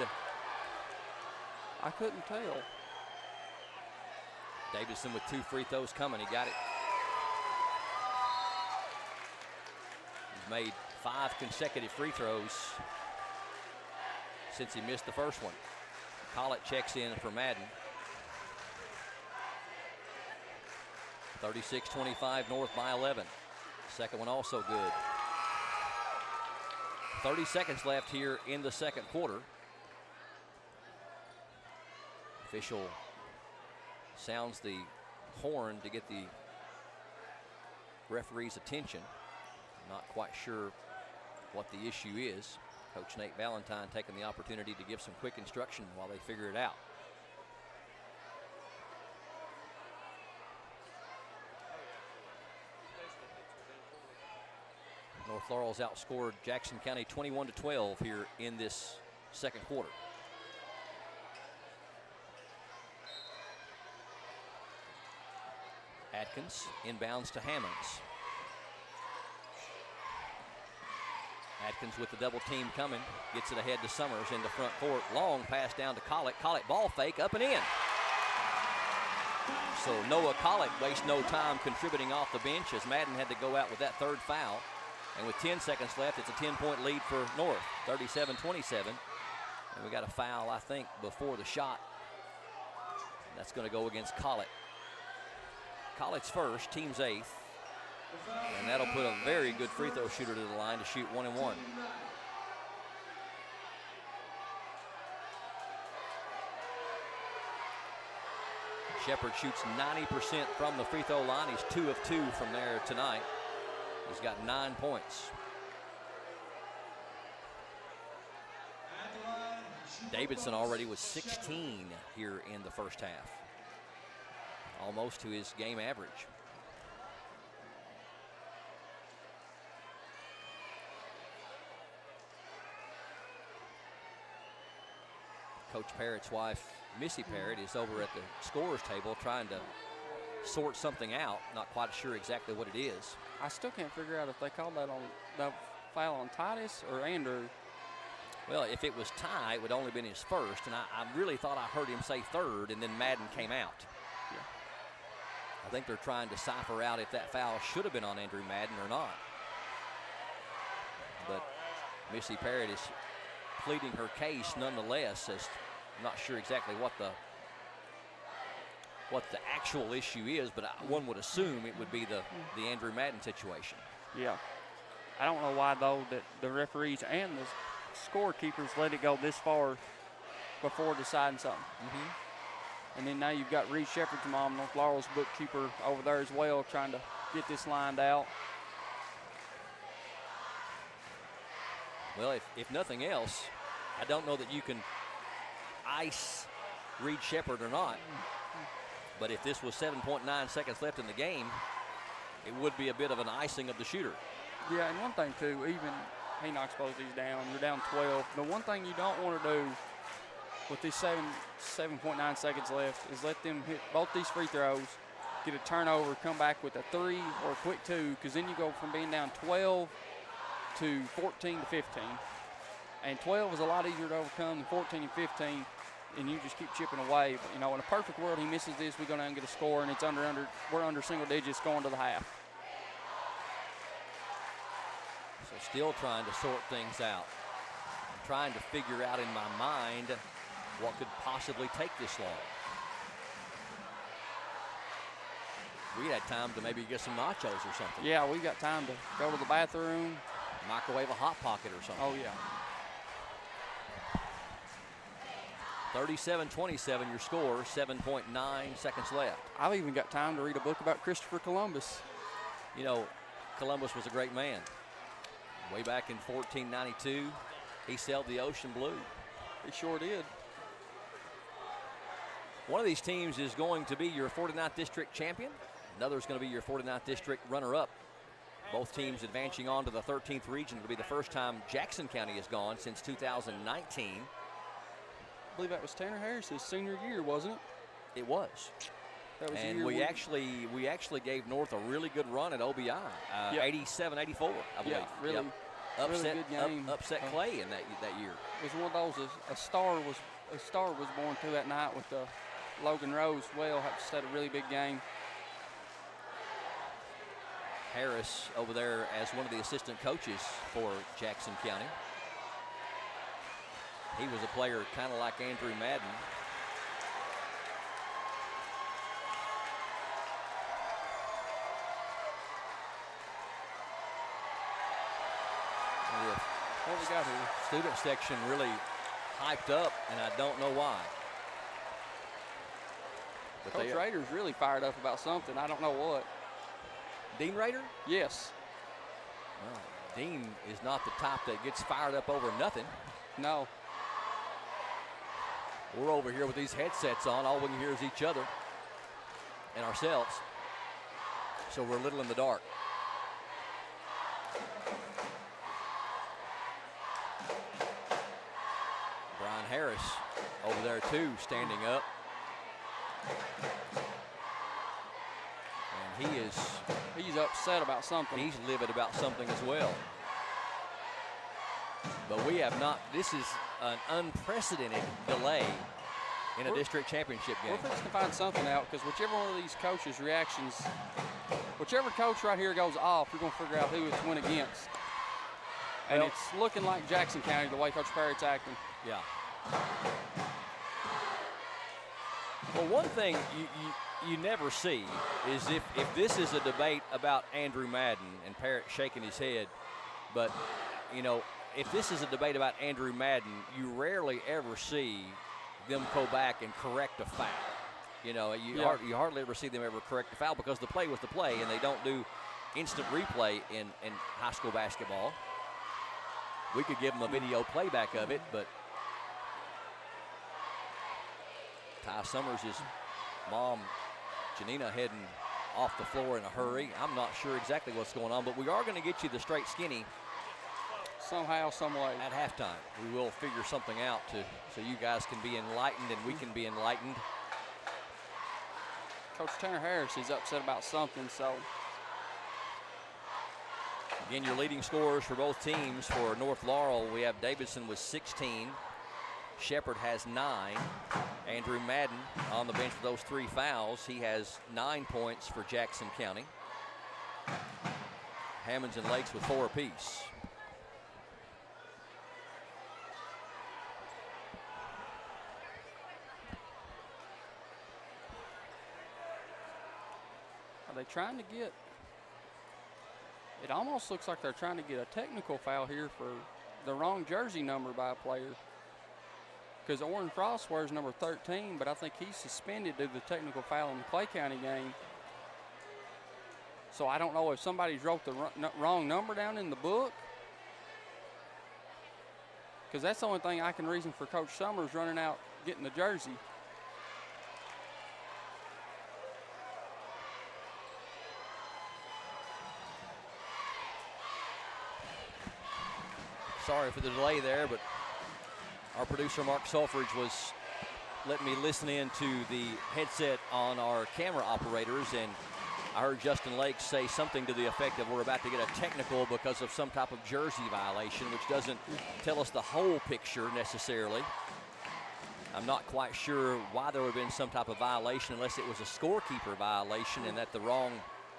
I couldn't tell. Davidson with 2 free throws coming. He got it. He's made 5 consecutive free throws since he missed the first one. Collett checks in for Madden. 36-25 North by 11. Second one also good. 30 seconds left here in the second quarter. Official sounds the horn to get the referee's attention. Not quite sure what the issue is. Coach Nate Valentine taking the opportunity to give some quick instruction while they figure it out. North Laurel's outscored Jackson County 21-12 here in this second quarter. Atkins inbounds to Hammonds. Atkins with the double team coming, gets it ahead to Summers in the front court. Long pass down to Collett. Collett ball fake up and in. So Noah Collett wastes no time contributing off the bench as Madden had to go out with that third foul. And with 10 seconds left, it's a 10-point lead for North, 37-27. And we got a foul, I think, before the shot. That's going to go against Collett. Collett's first, team's eighth. And that'll put a very good free throw shooter to the line to shoot 1 and 1. Shepard shoots 90% from the free throw line. He's 2 of 2 from there tonight. He's got 9 points. Davidson already was 16 here in the first half. Almost to his game average. Coach Parrott's wife, Missy Parrott, is over at the scorer's table trying to sort something out. Not quite sure exactly what it is. I still can't figure out if they called that on the foul on Titus or Andrew. Well, if it was Ty, it would only been his first, and I really thought I heard him say third, and then Madden came out. Yeah. I think they're trying to cipher out if that foul should have been on Andrew Madden or not. But Missy Parrott is pleading her case nonetheless, as I'm not sure exactly what the actual issue is, but one would assume it would be the Andrew Madden situation. Yeah. I don't know why, though, that the referees and the scorekeepers let it go this far before deciding something. Mm-hmm. And then now you've got Reed Shepard's mom, North Laurel's bookkeeper, over there as well, trying to get this lined out. Well, if nothing else, I don't know that you can ice Reed Shepard or not. But if this was 7.9 seconds left in the game, it would be a bit of an icing of the shooter. Yeah, and one thing, too, even he knocks both these down. You're down 12. The one thing you don't want to do with these 7.9 seconds left is let them hit both these free throws, get a turnover, come back with a 3 or a quick 2, because then you go from being down 12 to 14 to 15. And 12 is a lot easier to overcome than 14 and 15, and you just keep chipping away. But, you know, in a perfect world, he misses this, we go down and get a score, and it's we're under single digits going to the half. So still trying to sort things out. I'm trying to figure out in my mind what could possibly take this long. We had time to maybe get some nachos or something. Yeah, we got time to go to the bathroom. Microwave a Hot Pocket or something. Oh, yeah. 37-27 your score, 7.9 seconds left. I've even got time to read a book about Christopher Columbus. You know, Columbus was a great man. Way back in 1492, he sailed the ocean blue. He sure did. One of these teams is going to be your 49th district champion. Another is going to be your 49th district runner-up. Both teams advancing on to the 13th region. It'll be the first time Jackson County has gone since 2019. I believe that was Tanner Harris's senior year, wasn't it? It was. That was And we actually gave North a really good run at OBI, 87-84, I believe. Yeah, really, Yep. really good game. Upset Clay in that year. It was one of those. A star was born through that night with Logan Rose. Well, just had a really big game. Harris over there as one of the assistant coaches for Jackson County. He was a player kind of like Andrew Madden. what we got here. Student section really hyped up, and I don't know why. But Coach Rader's really fired up about something. I don't know what. Dean Rader? Yes. Well, Dean is not the type that gets fired up over nothing. No. We're over here with these headsets on. All we can hear is each other and ourselves. So we're a little in the dark. Brian Harris over there too, standing up. And he's upset about something. He's livid about something as well. But we have not, this is an unprecedented delay in a district championship game. We're fixing to find something out, because whichever one of these coaches' reactions, whichever coach right here goes off, we're going to figure out who it's went against. And Well, it's looking like Jackson County, the way Coach Parrott's acting. Yeah. Well, one thing you never see is if this is a debate about Andrew Madden, and Parrott shaking his head, but, you know, if this is a debate about Andrew Madden, you rarely ever see them go back and correct a foul. You know, you hardly ever see them ever correct a foul, because the play was the play, and they don't do instant replay in high school basketball. We could give them a video playback of it, but Ty Summers' mom, Janina, heading off the floor in a hurry. I'm not sure exactly what's going on, but we are going to get you the straight skinny somehow, some way. At halftime. We will figure something out so you guys can be enlightened and we can be enlightened. Coach Tanner Harris is upset about something, so. Again, your leading scorers for both teams. For North Laurel, we have Davidson with 16. Shepherd has 9. Andrew Madden on the bench for those 3 fouls. He has 9 points for Jackson County. Hammonds and Lakes with 4 apiece. Are they trying to get, it almost looks like they're trying to get a technical foul here for the wrong jersey number by a player. Because Orrin Frost wears number 13, but I think he's suspended due to the technical foul in the Clay County game. So I don't know if somebody's wrote the wrong number down in the book. Because that's the only thing I can reason for Coach Summers running out getting the jersey. Sorry for the delay there, but our producer Mark Selfridge was letting me listen in to the headset on our camera operators, and I heard Justin Lake say something to the effect of we're about to get a technical because of some type of jersey violation, which doesn't tell us the whole picture necessarily. I'm not quite sure why there would have been some type of violation unless it was a scorekeeper violation and that the wrong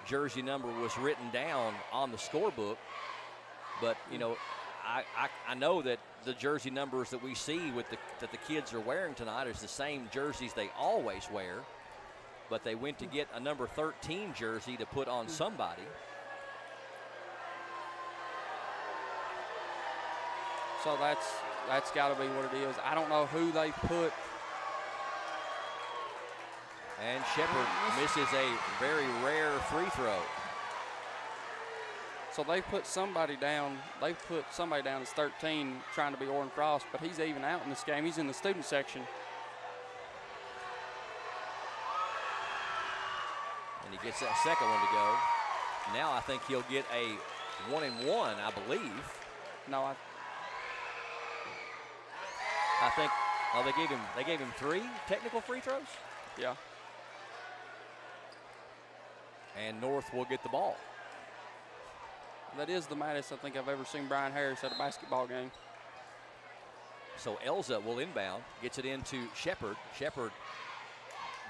jersey number was written down on the scorebook. But, you know, I know that the jersey numbers that we see that the kids are wearing tonight is the same jerseys they always wear, but they went to get a number 13 jersey to put on somebody. So that's got to be what it is. I don't know who they put. And Shepherd misses a very rare free throw. So they put somebody down. They put somebody down as 13 trying to be Orrin Frost, but he's even out in this game. He's in the student section. And he gets that second one to go. Now I think he'll get a 1-and-1, I believe. No, I think, oh, they gave him 3 technical free throws? Yeah. And North will get the ball. That is the maddest I think I've ever seen Brian Harris at a basketball game. So Elza will inbound, gets it into Shepherd. Shepherd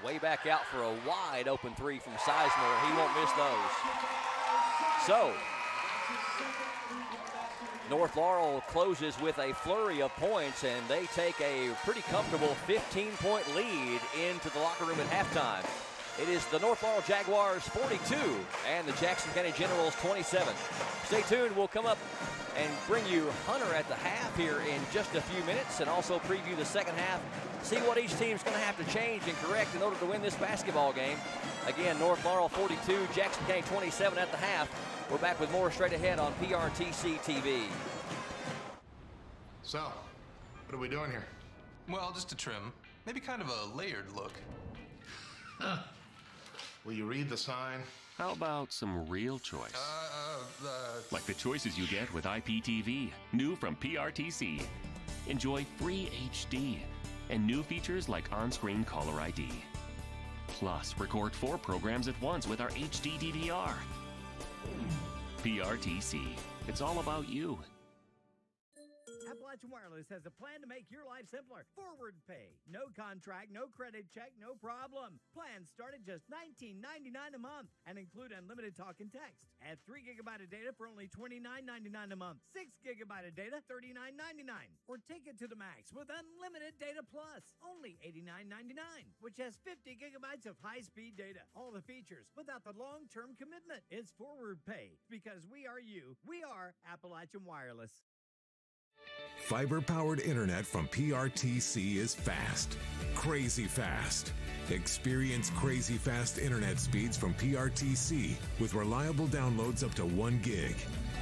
way back out for a wide open 3 from Sizemore. He won't miss those. So North Laurel closes with a flurry of points, and they take a pretty comfortable 15-point lead into the locker room at halftime. It is the North Laurel Jaguars 42 and the Jackson County Generals 27. Stay tuned. We'll come up and bring you Hunter at the half here in just a few minutes, and also preview the second half, see what each team's going to have to change and correct in order to win this basketball game. Again, North Laurel 42, Jackson County 27 at the half. We're back with more straight ahead on PRTC TV. So, what are we doing here? Well, just a trim. Maybe kind of a layered look. Will you read the sign? How about some real choice? Like the choices you get with IPTV, new from PRTC. Enjoy free HD and new features like on-screen caller ID. Plus, record 4 programs at once with our HD DVR. PRTC. It's all about you. Appalachian Wireless has a plan to make your life simpler. Forward pay. No contract, no credit check, no problem. Plans start at just $19.99 a month and include unlimited talk and text. Add 3 gigabyte of data for only $29.99 a month. 6 gigabyte of data, $39.99. Or take it to the max with unlimited data plus, only $89.99, which has 50 gigabytes of high-speed data. All the features without the long-term commitment. It's forward pay because we are you. We are Appalachian Wireless. Fiber-powered internet from PRTC is fast, crazy fast. Experience crazy fast internet speeds from PRTC with reliable downloads up to 1 gig.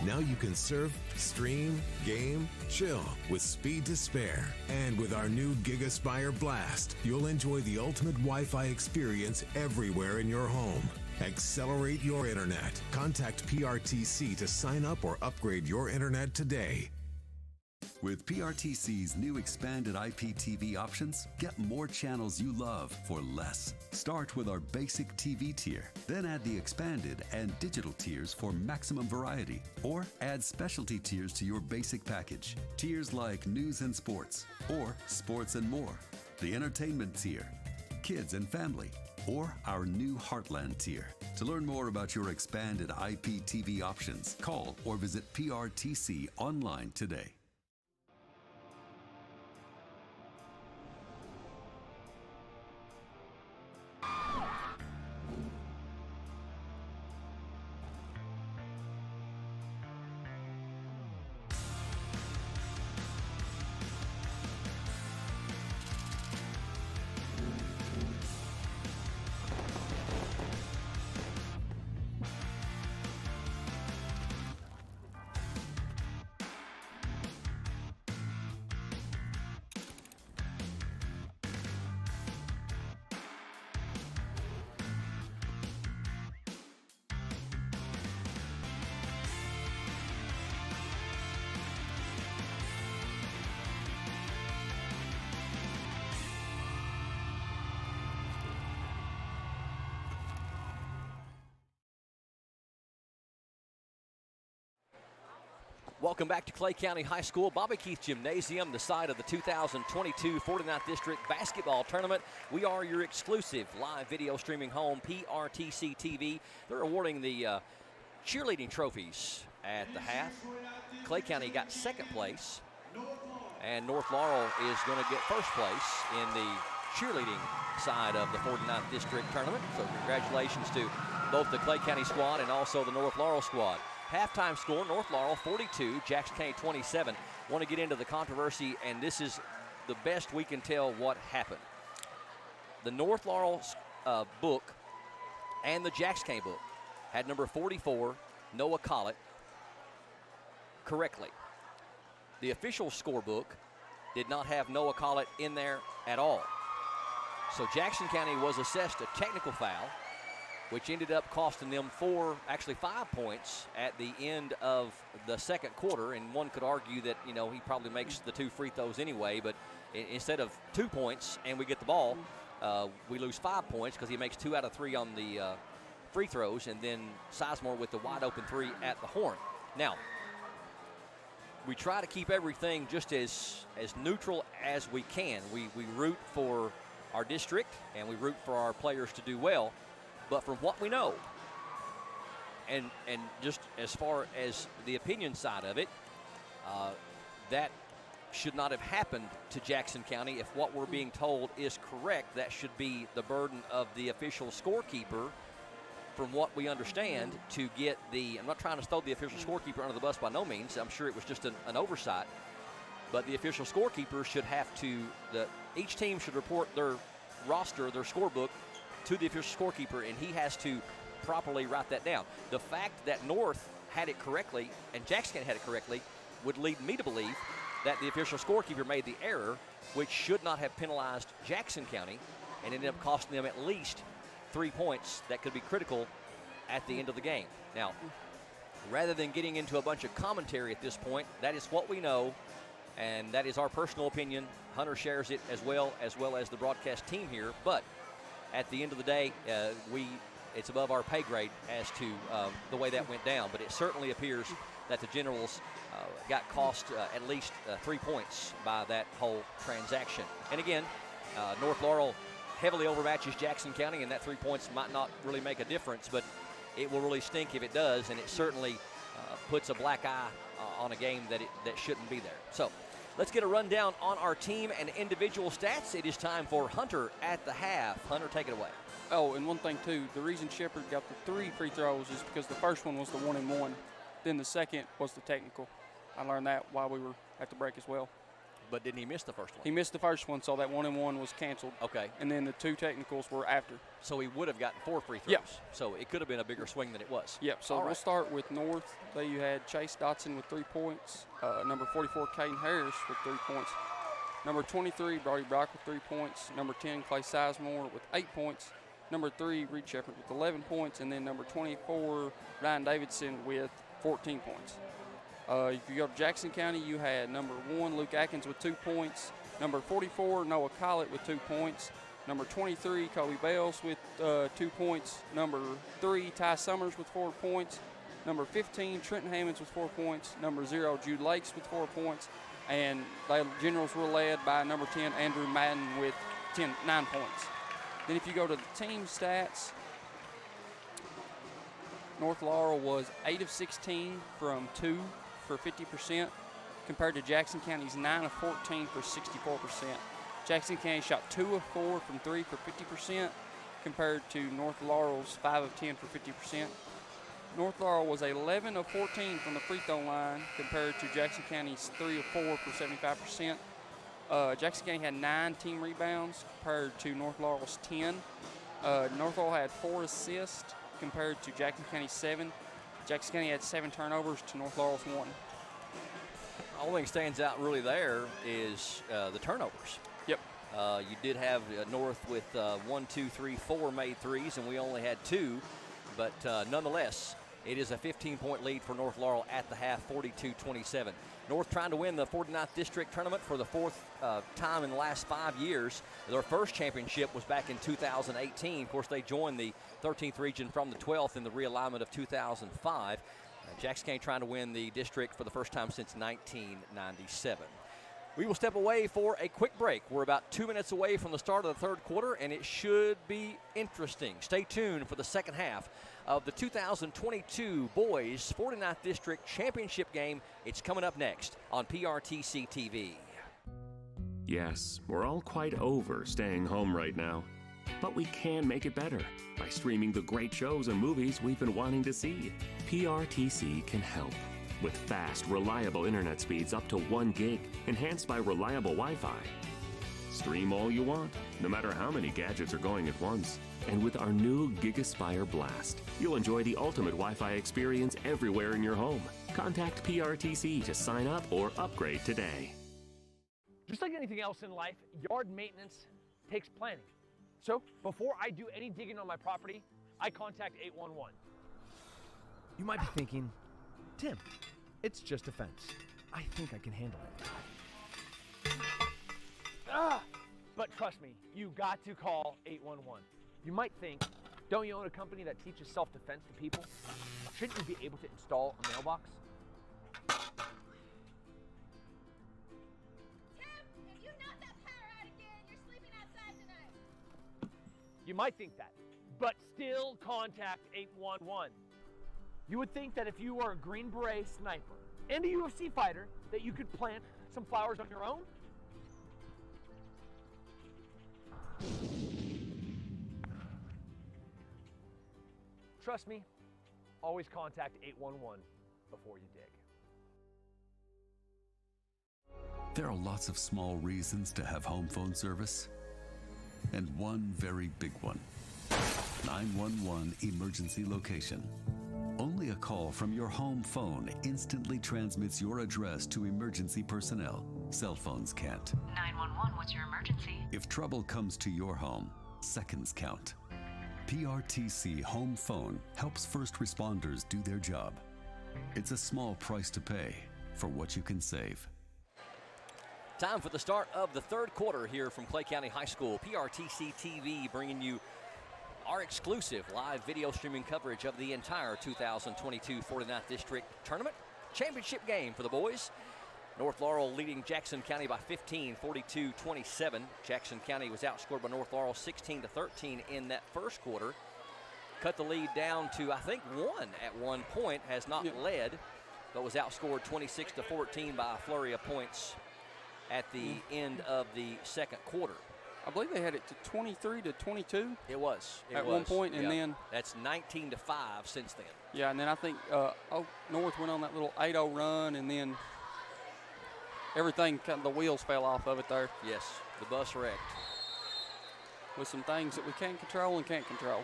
Now you can surf, stream, game, chill with speed to spare. And with our new GigaSpire Blast, you'll enjoy the ultimate Wi-Fi experience everywhere in your home. Accelerate your internet. Contact PRTC to sign up or upgrade your internet today. With PRTC's new expanded IPTV options, get more channels you love for less. Start with our basic TV tier, then add the expanded and digital tiers for maximum variety, or add specialty tiers to your basic package. Tiers like news and sports, or sports and more, the entertainment tier, kids and family, or our new Heartland tier. To learn more about your expanded IPTV options, call or visit PRTC online today. Welcome back to Clay County High School, Bobby Keith Gymnasium, the site of the 2022 49th District Basketball Tournament. We are your exclusive live video streaming home, PRTC TV. They're awarding the cheerleading trophies at the half. Clay County got second place, and North Laurel is going to get first place in the cheerleading side of the 49th District Tournament. So congratulations to both the Clay County squad and also the North Laurel squad. Halftime score, North Laurel 42, Jackson County 27. Want to get into the controversy, and this is the best we can tell what happened. The North Laurel book and the Jackson County book had number 44, Noah Collett, correctly. The official scorebook did not have Noah Collett in there at all. So Jackson County was assessed a technical foul, which ended up costing them 5 points at the end of the second quarter. And one could argue that, you know, he probably makes the 2 free throws anyway, but instead of 2 points and we get the ball, we lose 5 points because he makes 2 out of 3 on the free throws, and then Sizemore with the wide open 3 at the horn. Now, we try to keep everything just as neutral as we can. We root for our district and we root for our players to do well. But from what we know, and just as far as the opinion side of it, that should not have happened to Jackson County. If what we're being told is correct, that should be the burden of the official scorekeeper from what we understand, to get I'm not trying to throw the official scorekeeper under the bus by no means. I'm sure it was just an oversight. But the official scorekeeper should have to, each team should report their roster, their scorebook, to the official scorekeeper, and he has to properly write that down. The fact that North had it correctly and Jackson County had it correctly would lead me to believe that the official scorekeeper made the error, which should not have penalized Jackson County, and ended up costing them at least 3 points that could be critical at the end of the game. Now, rather than getting into a bunch of commentary at this point, that is what we know, and that is our personal opinion. Hunter shares it as well as the broadcast team here, but at the end of the day, it's above our pay grade as to the way that went down, but it certainly appears that the Generals got cost at least 3 points by that whole transaction. And again, North Laurel heavily overmatches Jackson County, and that 3 points might not really make a difference, but it will really stink if it does, and it certainly puts a black eye on a game that shouldn't be there. So let's get a rundown on our team and individual stats. It is time for Hunter at the half. Hunter, take it away. Oh, and one thing, too, the reason Shepherd got the 3 free throws is because the first one was the 1-and-1. Then the second was the technical. I learned that while we were at the break as well. But didn't he miss the first one? He missed the first one, so that 1-and-1 was canceled. Okay. And then the 2 technicals were after. So he would have gotten 4 free throws. Yep. So it could have been a bigger swing than it was. Yep. So we'll start with North. There you had Chase Dotson with 3 points. Number 44, Caden Harris with 3 points. Number 23, Brody Brock with 3 points. Number 10, Clay Sizemore with 8 points. Number 3, Reed Shepherd with 11 points. And then number 24, Ryan Davidson with 14 points. If you go to Jackson County, you had number 1, Luke Atkins with 2 points. Number 44, Noah Collett with 2 points. Number 23, Kobe Bales with 2 points. Number 3, Ty Summers with 4 points. Number 15, Trenton Hammonds with 4 points. Number 0, Jude Lakes with 4 points. And the Generals were led by number 10, Andrew Madden with 9 points. Then if you go to the team stats, North Laurel was 8 of 16 from 2 for 50%, compared to Jackson County's 9 of 14 for 64%. Jackson County shot 2 of 4 from 3 for 50%, compared to North Laurel's 5 of 10 for 50%. North Laurel was 11 of 14 from the free throw line, compared to Jackson County's 3 of 4 for 75%. Jackson County had 9 team rebounds compared to North Laurel's 10. North Laurel had 4 assists compared to Jackson County's 7. Jackson County had 7 turnovers to North Laurel's 1. The only thing stands out really there is the turnovers. Yep. You did have North with 1, 2, 3, 4 made threes, and we only had 2. But nonetheless, it is a 15-point lead for North Laurel at the half, 42-27. North trying to win the 49th District Tournament for the 4th time in the last 5 years. Their first championship was back in 2018. Of course, they joined the 13th region from the 12th in the realignment of 2005. Jackson County trying to win the district for the first time since 1997. We will step away for a quick break. We're about 2 minutes away from the start of the third quarter, and it should be interesting. Stay tuned for the second half of the 2022 Boys 49th District Championship game. It's coming up next on PRTC TV. Yes, we're all quite over staying home right now. But we can make it better by streaming the great shows and movies we've been wanting to see. PRTC can help. With fast, reliable internet speeds up to 1 gig, enhanced by reliable Wi-Fi. Stream all you want, no matter how many gadgets are going at once. And with our new GigaSpire Blast, you'll enjoy the ultimate Wi-Fi experience everywhere in your home. Contact PRTC to sign up or upgrade today. Just like anything else in life, yard maintenance takes planning. So before I do any digging on my property, I contact 811. You might be thinking, Tim, it's just a fence. I think I can handle it. But trust me, you got to call 811. You might think, don't you own a company that teaches self-defense to people? Shouldn't you be able to install a mailbox? Tim, if you knock that power out again, you're sleeping outside tonight. You might think that, but still contact 811. You would think that if you were a Green Beret sniper and a UFC fighter, that you could plant some flowers on your own? Trust me, always contact 811 before you dig. There are lots of small reasons to have home phone service, and one very big one. 911 emergency location. Only a call from your home phone instantly transmits your address to emergency personnel. Cell phones can't. 911, what's your emergency? If trouble comes to your home, seconds count. PRTC Home Phone helps first responders do their job. It's a small price to pay for what you can save. Time for the start of the third quarter here from Clay County High School. PRTC TV bringing you our exclusive live video streaming coverage of the entire 2022 49th District Tournament Championship game for the boys. North Laurel leading Jackson County by 15, 42-27. Jackson County was outscored by North Laurel 16-13 in that first quarter. Cut the lead down to, I think, 1 at one point, has not led, but was outscored 26-14 by a flurry of points at the end of the second quarter. I believe they had it to 23-22. It was. At one point, and then that's 19-5 since then. Yeah, and then I think North went on that little 8-0 run, and then everything, the wheels fell off of it there. Yes, the bus wrecked. With some things that we can control and can't control.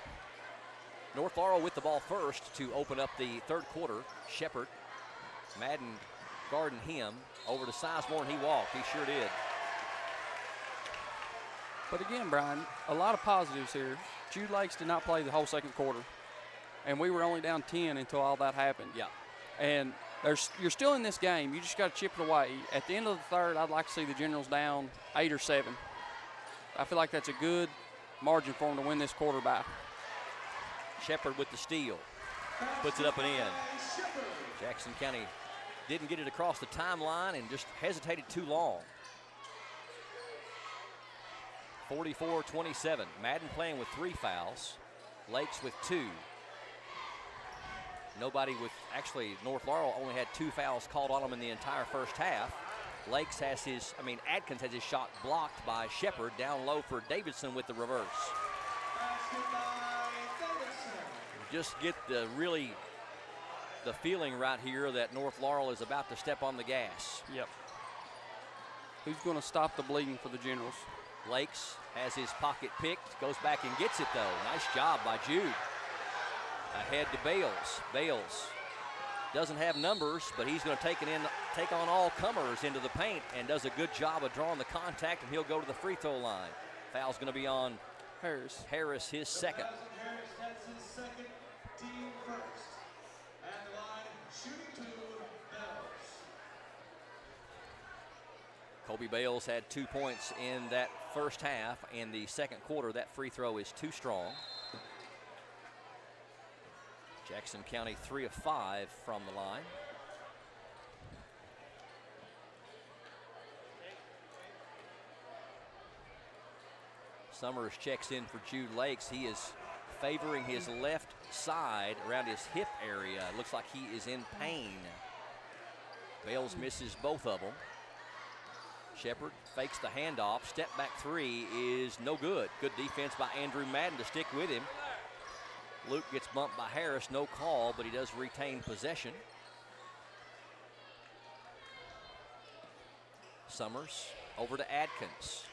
North Laurel with the ball first to open up the third quarter. Shepard, Madden guarding him. Over to Sizemore, and he walked. He sure did. But again, Brian, a lot of positives here. Jude Lakes did not play the whole second quarter, and we were only down 10 until all that happened. Yeah. And you're still in this game. You just got to chip it away. At the end of the third, I'd like to see the Generals down 8 or 7. I feel like that's a good margin for them to win this quarter by. Shepard with the steal. Puts it up and in. Jackson County didn't get it across the timeline and just hesitated too long. 44-27. Madden playing with 3 fouls. Lakes with 2. Nobody with, actually, North Laurel only had 2 fouls called on them in the entire first half. Lakes has Adkins has his shot blocked by Shepard. Down low for Davidson with the reverse. Just get the feeling right here that North Laurel is about to step on the gas. Yep. Who's going to stop the bleeding for the Generals? Lakes has his pocket picked, goes back and gets it though. Nice job by Jude. Ahead to Bales. Bales doesn't have numbers, but he's going to take on all comers into the paint and does a good job of drawing the contact, and he'll go to the free throw line. Foul's going to be on Harris. Harris, his second. Harris, that's his second, team first. At the line, shooting 2, Bells. Kobe Bales had 2 points in that first half. In the second quarter, that free throw is too strong. Jackson County 3 of 5 from the line. Summers checks in for Jude Lakes. He is favoring his left side around his hip area. It looks like he is in pain. Bales misses both of them. Shepard fakes the handoff. Step back 3 is no good. Good defense by Andrew Madden to stick with him. Luke gets bumped by Harris. No call, but he does retain possession. Summers over to Adkins.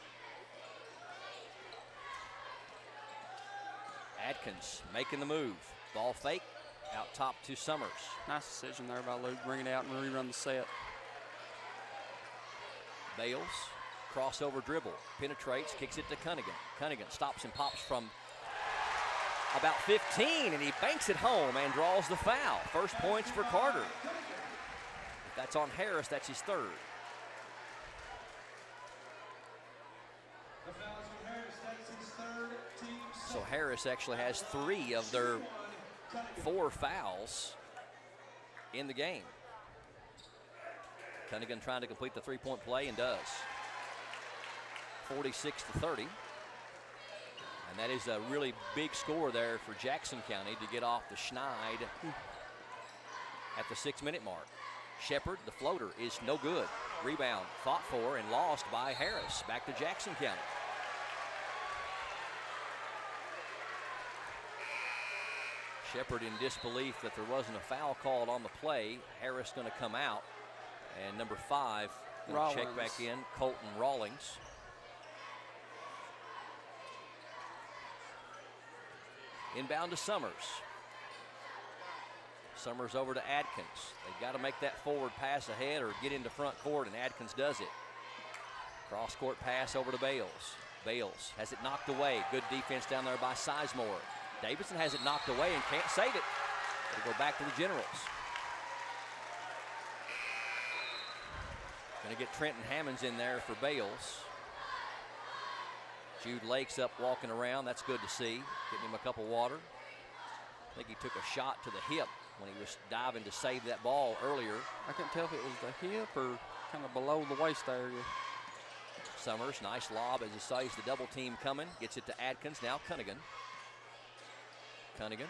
Adkins making the move. Ball fake out top to Summers. Nice decision there by Luke. Bring it out and rerun the set. Bales, crossover dribble, penetrates, kicks it to Cunningham. Cunningham stops and pops from about 15, and he banks it home and draws the foul. First points for Carter. If that's on Harris, that's his third. The foul's on Harris, that's his third, team second. So Harris actually has 3 of their 4 fouls in the game. Cunningham trying to complete the 3-point play and does. 46-30. And that is a really big score there for Jackson County to get off the schneid at the 6-minute mark. Shepard, the floater, is no good. Rebound fought for and lost by Harris. Back to Jackson County. Shepard in disbelief that there wasn't a foul called on the play. Harris going to come out. And number 5 going to check back in, Colton Rawlings. Inbound to Summers. Summers over to Adkins. They've got to make that forward pass ahead or get into front court, and Adkins does it. Cross-court pass over to Bales. Bales has it knocked away. Good defense down there by Sizemore. Davidson has it knocked away and can't save it. It'll go back to the Generals. Going to get Trenton Hammonds in there for Bales. Jude Lake's up walking around. That's good to see. Getting him a cup of water. I think he took a shot to the hip when he was diving to save that ball earlier. I couldn't tell if it was the hip or kind of below the waist area. Summers, nice lob as he sees the double team coming. Gets it to Adkins, now Cunningham. Cunningham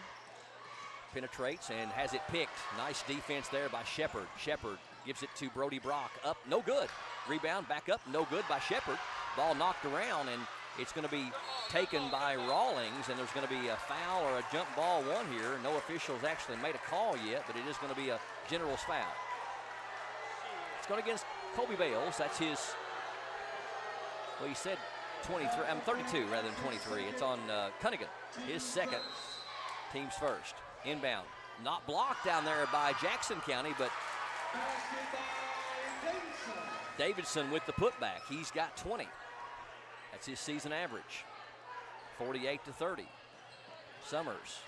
penetrates and has it picked. Nice defense there by Shepard. Shepard gives it to Brody Brock. Up, no good. Rebound, back up, no good by Shepard. Ball knocked around, and it's going to be taken by Rawlings, and there's going to be a foul or a jump ball one here. No officials actually made a call yet, but it is going to be a Generals foul. It's going against Kobe Bales. That's his, well, he said 32 rather than 23. It's on Cunningham, his second, team's first. Inbound, not blocked down there by Jackson County, but Davidson with the putback. He's got 20. That's his season average. 48-30. Summers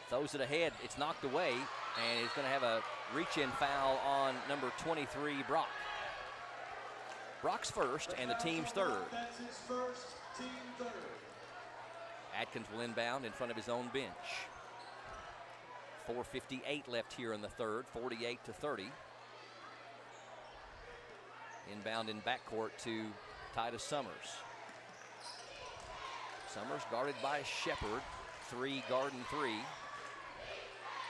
throws it ahead. It's knocked away, and he's going to have a reach-in foul on number 23, Brock. Brock's first, and the team's third. That's his first, team third. Adkins will inbound in front of his own bench. 4:58 left here in the third, 48-30. Inbound in backcourt to Titus Summers. Summers guarded by Shepard. 3 guarding 3.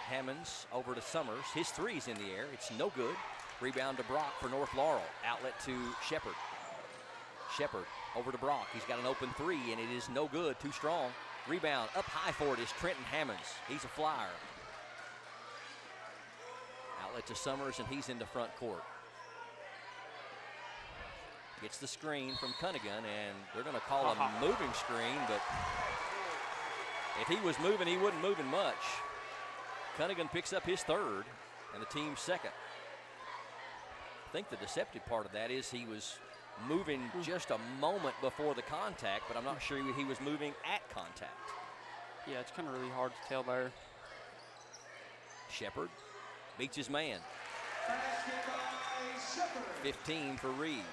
Hammonds over to Summers. His three's in the air. It's no good. Rebound to Brock for North Laurel. Outlet to Shepard. Shepard over to Brock. He's got an open 3, and it is no good. Too strong. Rebound up high for it is Trenton Hammonds. He's a flyer. Outlet to Summers, and he's into front court. Gets the screen from Cunningham, and they're going to call a moving screen, but if he was moving, he wasn't moving much. Cunningham picks up his third, and the team's second. I think the deceptive part of that is he was moving just a moment before the contact, but I'm not sure he was moving at contact. Yeah, it's kind of really hard to tell there. Shepard beats his man. 15 for Reed.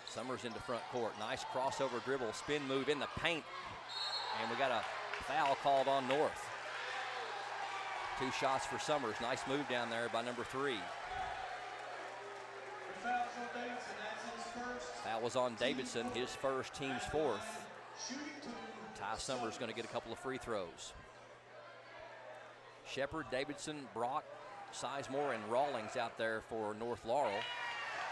Summers into front court. Nice crossover dribble, spin move in the paint. And we got a foul called on North. 2 shots for Summers. Nice move down there by number 3. Foul was on Davidson, his first, team's fourth. Ty Summers going to get a couple of free throws. Shepard, Davidson, Brock, Sizemore, and Rawlings out there for North Laurel.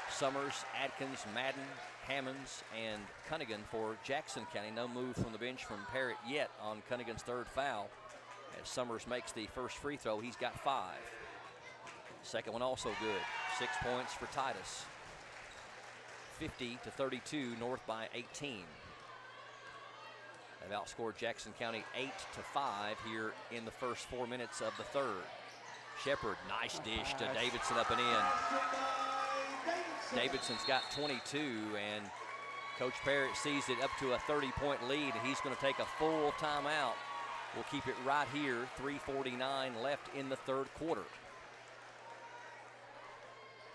Summers, Adkins, Madden, Hammonds, and Cunningham for Jackson County. No move from the bench from Parrott yet on Cunningham's third foul. As Summers makes the first free throw, he's got 5. Second one also good. 6 points for Titus. 50-32, North by 18. They've outscored Jackson County 8-5 here in the first 4 minutes of the third. Shepard, nice dish to Davidson up and in. Davidson's got 22, and Coach Parrott sees it up to a 30-point lead, and he's going to take a full timeout. We'll keep it right here, 3:49 left in the third quarter.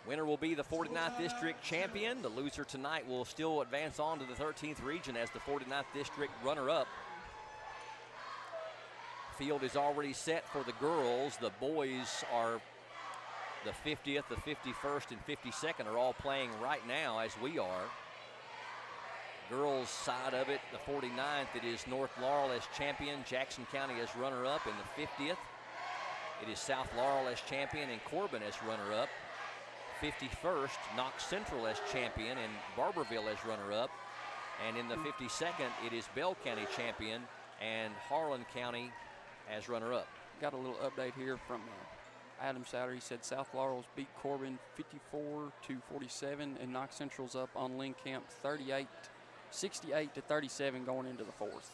Winner will be the 49th District champion. The loser tonight will still advance on to the 13th region as the 49th District runner-up. Field is already set for the girls. The boys are the 50th, the 51st, and 52nd are all playing right now as we are. Girls side of it, the 49th, it is North Laurel as champion, Jackson County as runner-up. In the 50th, it is South Laurel as champion and Corbin as runner-up. 51st, Knox Central as champion and Barberville as runner-up. And in the 52nd, it is Bell County champion and Harlan County as runner-up. Got a little update here from Adam Souter. He said South Laurel's beat Corbin 54-47, and Knox Central's up on Lynn Camp 68-37 going into the fourth.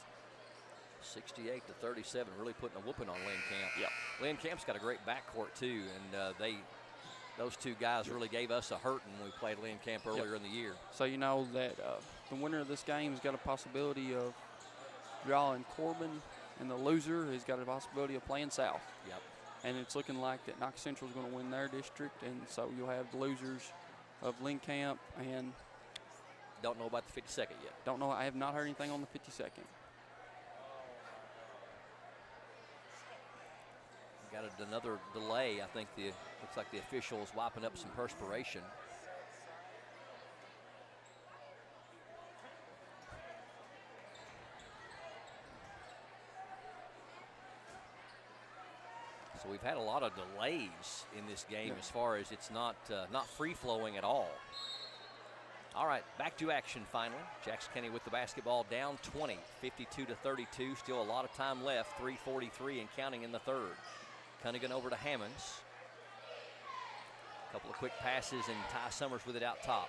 68-37, really putting a whooping on Lynn Camp. Yep. Lynn Camp's got a great backcourt too, and those two guys really gave us a hurting when we played Lynn Camp earlier in the year. So you know that the winner of this game has got a possibility of drawing Corbin, and the loser has got a possibility of playing South. Yep. And it's looking like that Knox Central is going to win their district, and so you'll have the losers of Lynn Camp and. Don't know about the 52nd yet. Don't know. I have not heard anything on the 52nd. Got another delay. I think looks like the official is wiping up some perspiration. So we've had a lot of delays in this game as far as it's not free-flowing at all. All right, back to action finally. Jackson County with the basketball down 20, 52-32. Still a lot of time left, 3:43 and counting in the third. Cunningham over to Hammonds. A couple of quick passes, and Ty Summers with it out top.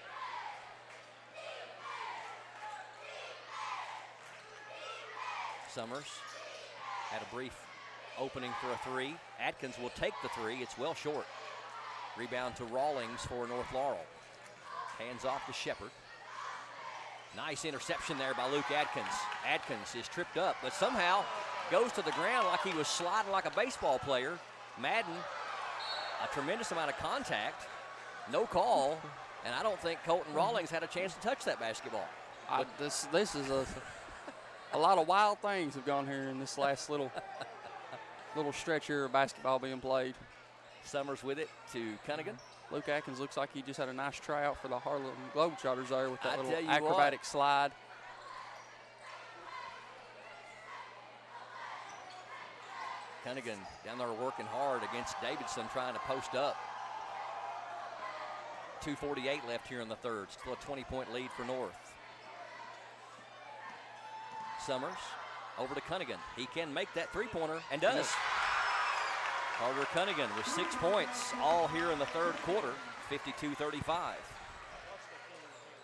Summers had a brief opening for a three. Atkins will take the three. It's well short. Rebound to Rawlings for North Laurel. Hands off to Shepard. Nice interception there by Luke Atkins. Atkins is tripped up, but somehow goes to the ground like he was sliding like a baseball player. Madden, a tremendous amount of contact, no call, and I don't think Colton Rawlings had a chance to touch that basketball. This is a lot of wild things have gone here in this last little stretch here of basketball being played. Summers with it to Cunningham. Luke Atkins looks like he just had a nice tryout for the Harlem Globetrotters there with that little little acrobatic slide. Cunningham down there working hard against Davidson, trying to post up. 2:48 left here in the third. Still a 20-point lead for North. Summers over to Cunningham. He can make that three-pointer and does. Carter Cunningham with 6 points all here in the third quarter, 52-35.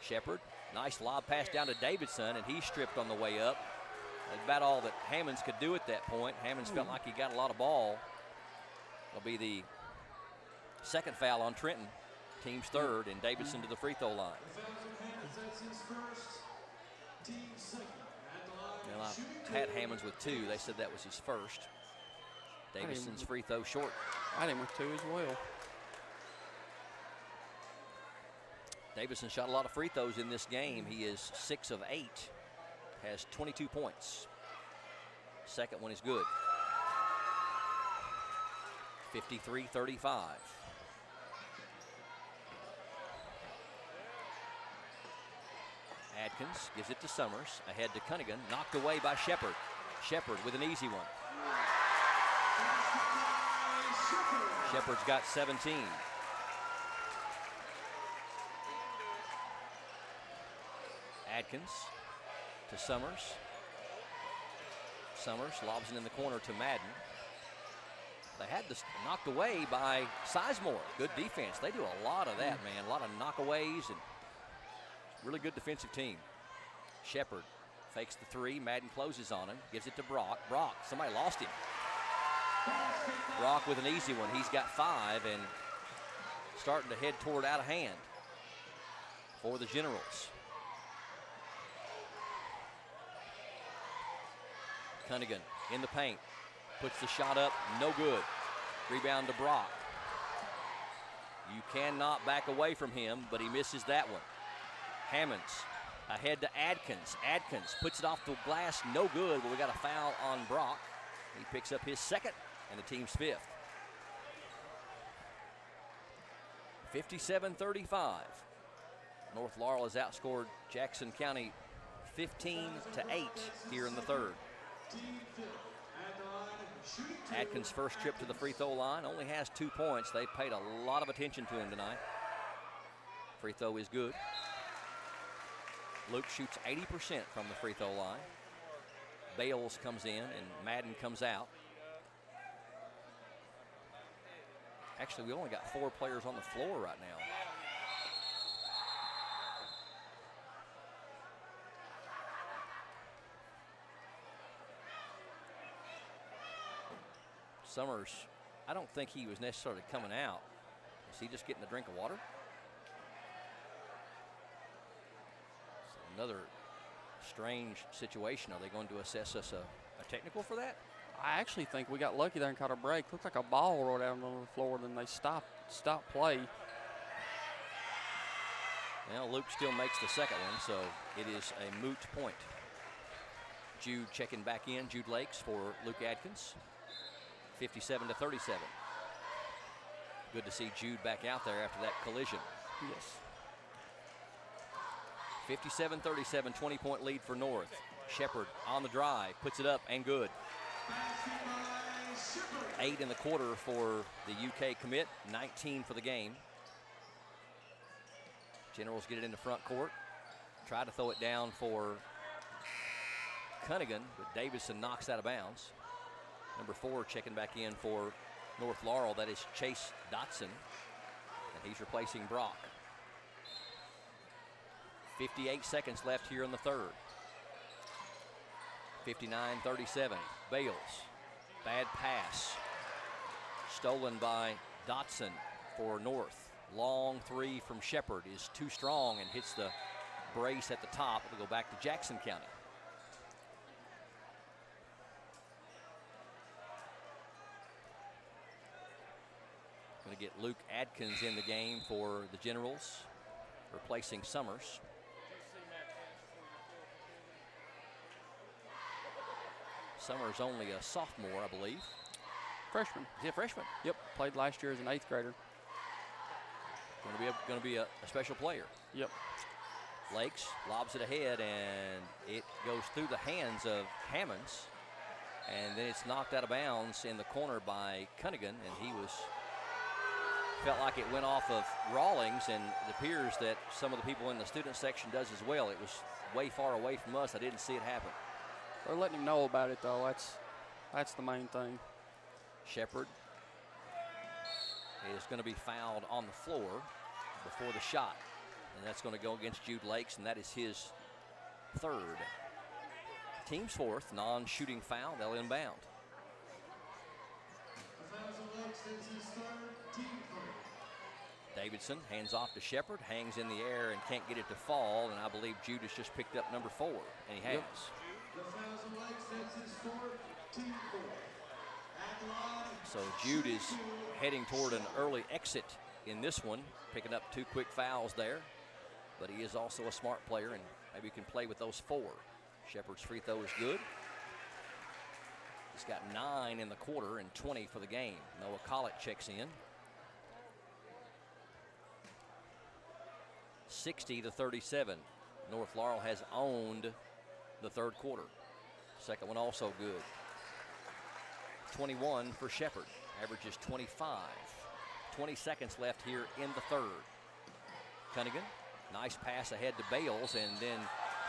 Shepard, nice lob pass down to Davidson, and he stripped on the way up. That's about all that Hammonds could do at that point. Hammonds felt like he got a lot of ball. It'll be the second foul on Trenton, team's third, and Davidson to the free throw line. Well, I had Hammonds with 2. They said that was his first. Davidson's free throw short. I had him with 2 as well. Davidson shot a lot of free throws in this game. He is 6 of 8, has 22 points. Second one is good. 53-35. Atkins gives it to Summers, ahead to Cunningham, knocked away by Shepard. Shepard with an easy one. Shepard's got 17. Atkins to Summers. Summers lobs it in the corner to Madden. They had this knocked away by Sizemore. Good defense. They do a lot of that, man. A lot of knockaways and really good defensive team. Shepard fakes the three. Madden closes on him. Gives it to Brock. Brock, somebody lost him. Brock with an easy one. He's got 5 and starting to head toward out of hand for the Generals. Cunningham in the paint. Puts the shot up. No good. Rebound to Brock. You cannot back away from him, but he misses that one. Hammonds ahead to Adkins. Adkins puts it off the glass. No good, but we got a foul on Brock. He picks up his second and the team's 5th. 57-35. North Laurel has outscored Jackson County 15-8 here in the third. Atkins' first trip to the free throw line only has 2 points. They paid a lot of attention to him tonight. Free throw is good. Luke shoots 80% from the free throw line. Bales comes in and Madden comes out. Actually, we only got 4 players on the floor right now. Summers, I don't think he was necessarily coming out. Is he just getting a drink of water? So another strange situation. Are they going to assess us a technical for that? I actually think we got lucky there and caught a break. Looked like a ball rolled out on the floor, then they stopped play. Now Luke still makes the second one, so it is a moot point. Jude checking back in, Jude Lakes for Luke Adkins. 57-37. Good to see Jude back out there after that collision. Yes. 57-37, 20-point lead for North. Shepard on the drive, puts it up and good. 8 in the quarter for the UK commit, 19 for the game. Generals get it into front court. Try to throw it down for Cunningham, but Davidson knocks out of bounds. Number 4 checking back in for North Laurel. That is Chase Dotson, and he's replacing Brock. 58 seconds left here in the third. 59-37. Bales. Bad pass. Stolen by Dotson for North. Long 3 from Shepard is too strong and hits the brace at the top. It'll go back to Jackson County. Going to get Luke Adkins in the game for the Generals, replacing Summers. Summers only a sophomore, I believe. Freshman. Is he a freshman? Yep, played last year as an 8th grader. Going to be a special player. Yep. Lakes lobs it ahead, and it goes through the hands of Hammonds, and then it's knocked out of bounds in the corner by Cunningham, and he felt like it went off of Rawlings, and it appears that some of the people in the student section does as well. It was way far away from us. I didn't see it happen. They're letting him know about it, though. That's the main thing. Shepard is going to be fouled on the floor before the shot, and that's going to go against Jude Lakes, and that is his 3rd. Team's 4th non-shooting foul. They'll inbound. Davidson hands off to Shepard, hangs in the air and can't get it to fall, and I believe Jude has just picked up number 4, and he has. So Jude is heading toward an early exit in this one, picking up 2 quick fouls there, but he is also a smart player, and maybe can play with those 4. Shepard's free throw is good. He's got 9 in the quarter and 20 for the game. Noah Collett checks in. 60-37. North Laurel has owned the 3rd quarter. Second one also good. 21 for Shepard. Averages 25. 20 seconds left here in the 3rd. Cunningham, nice pass ahead to Bales, and then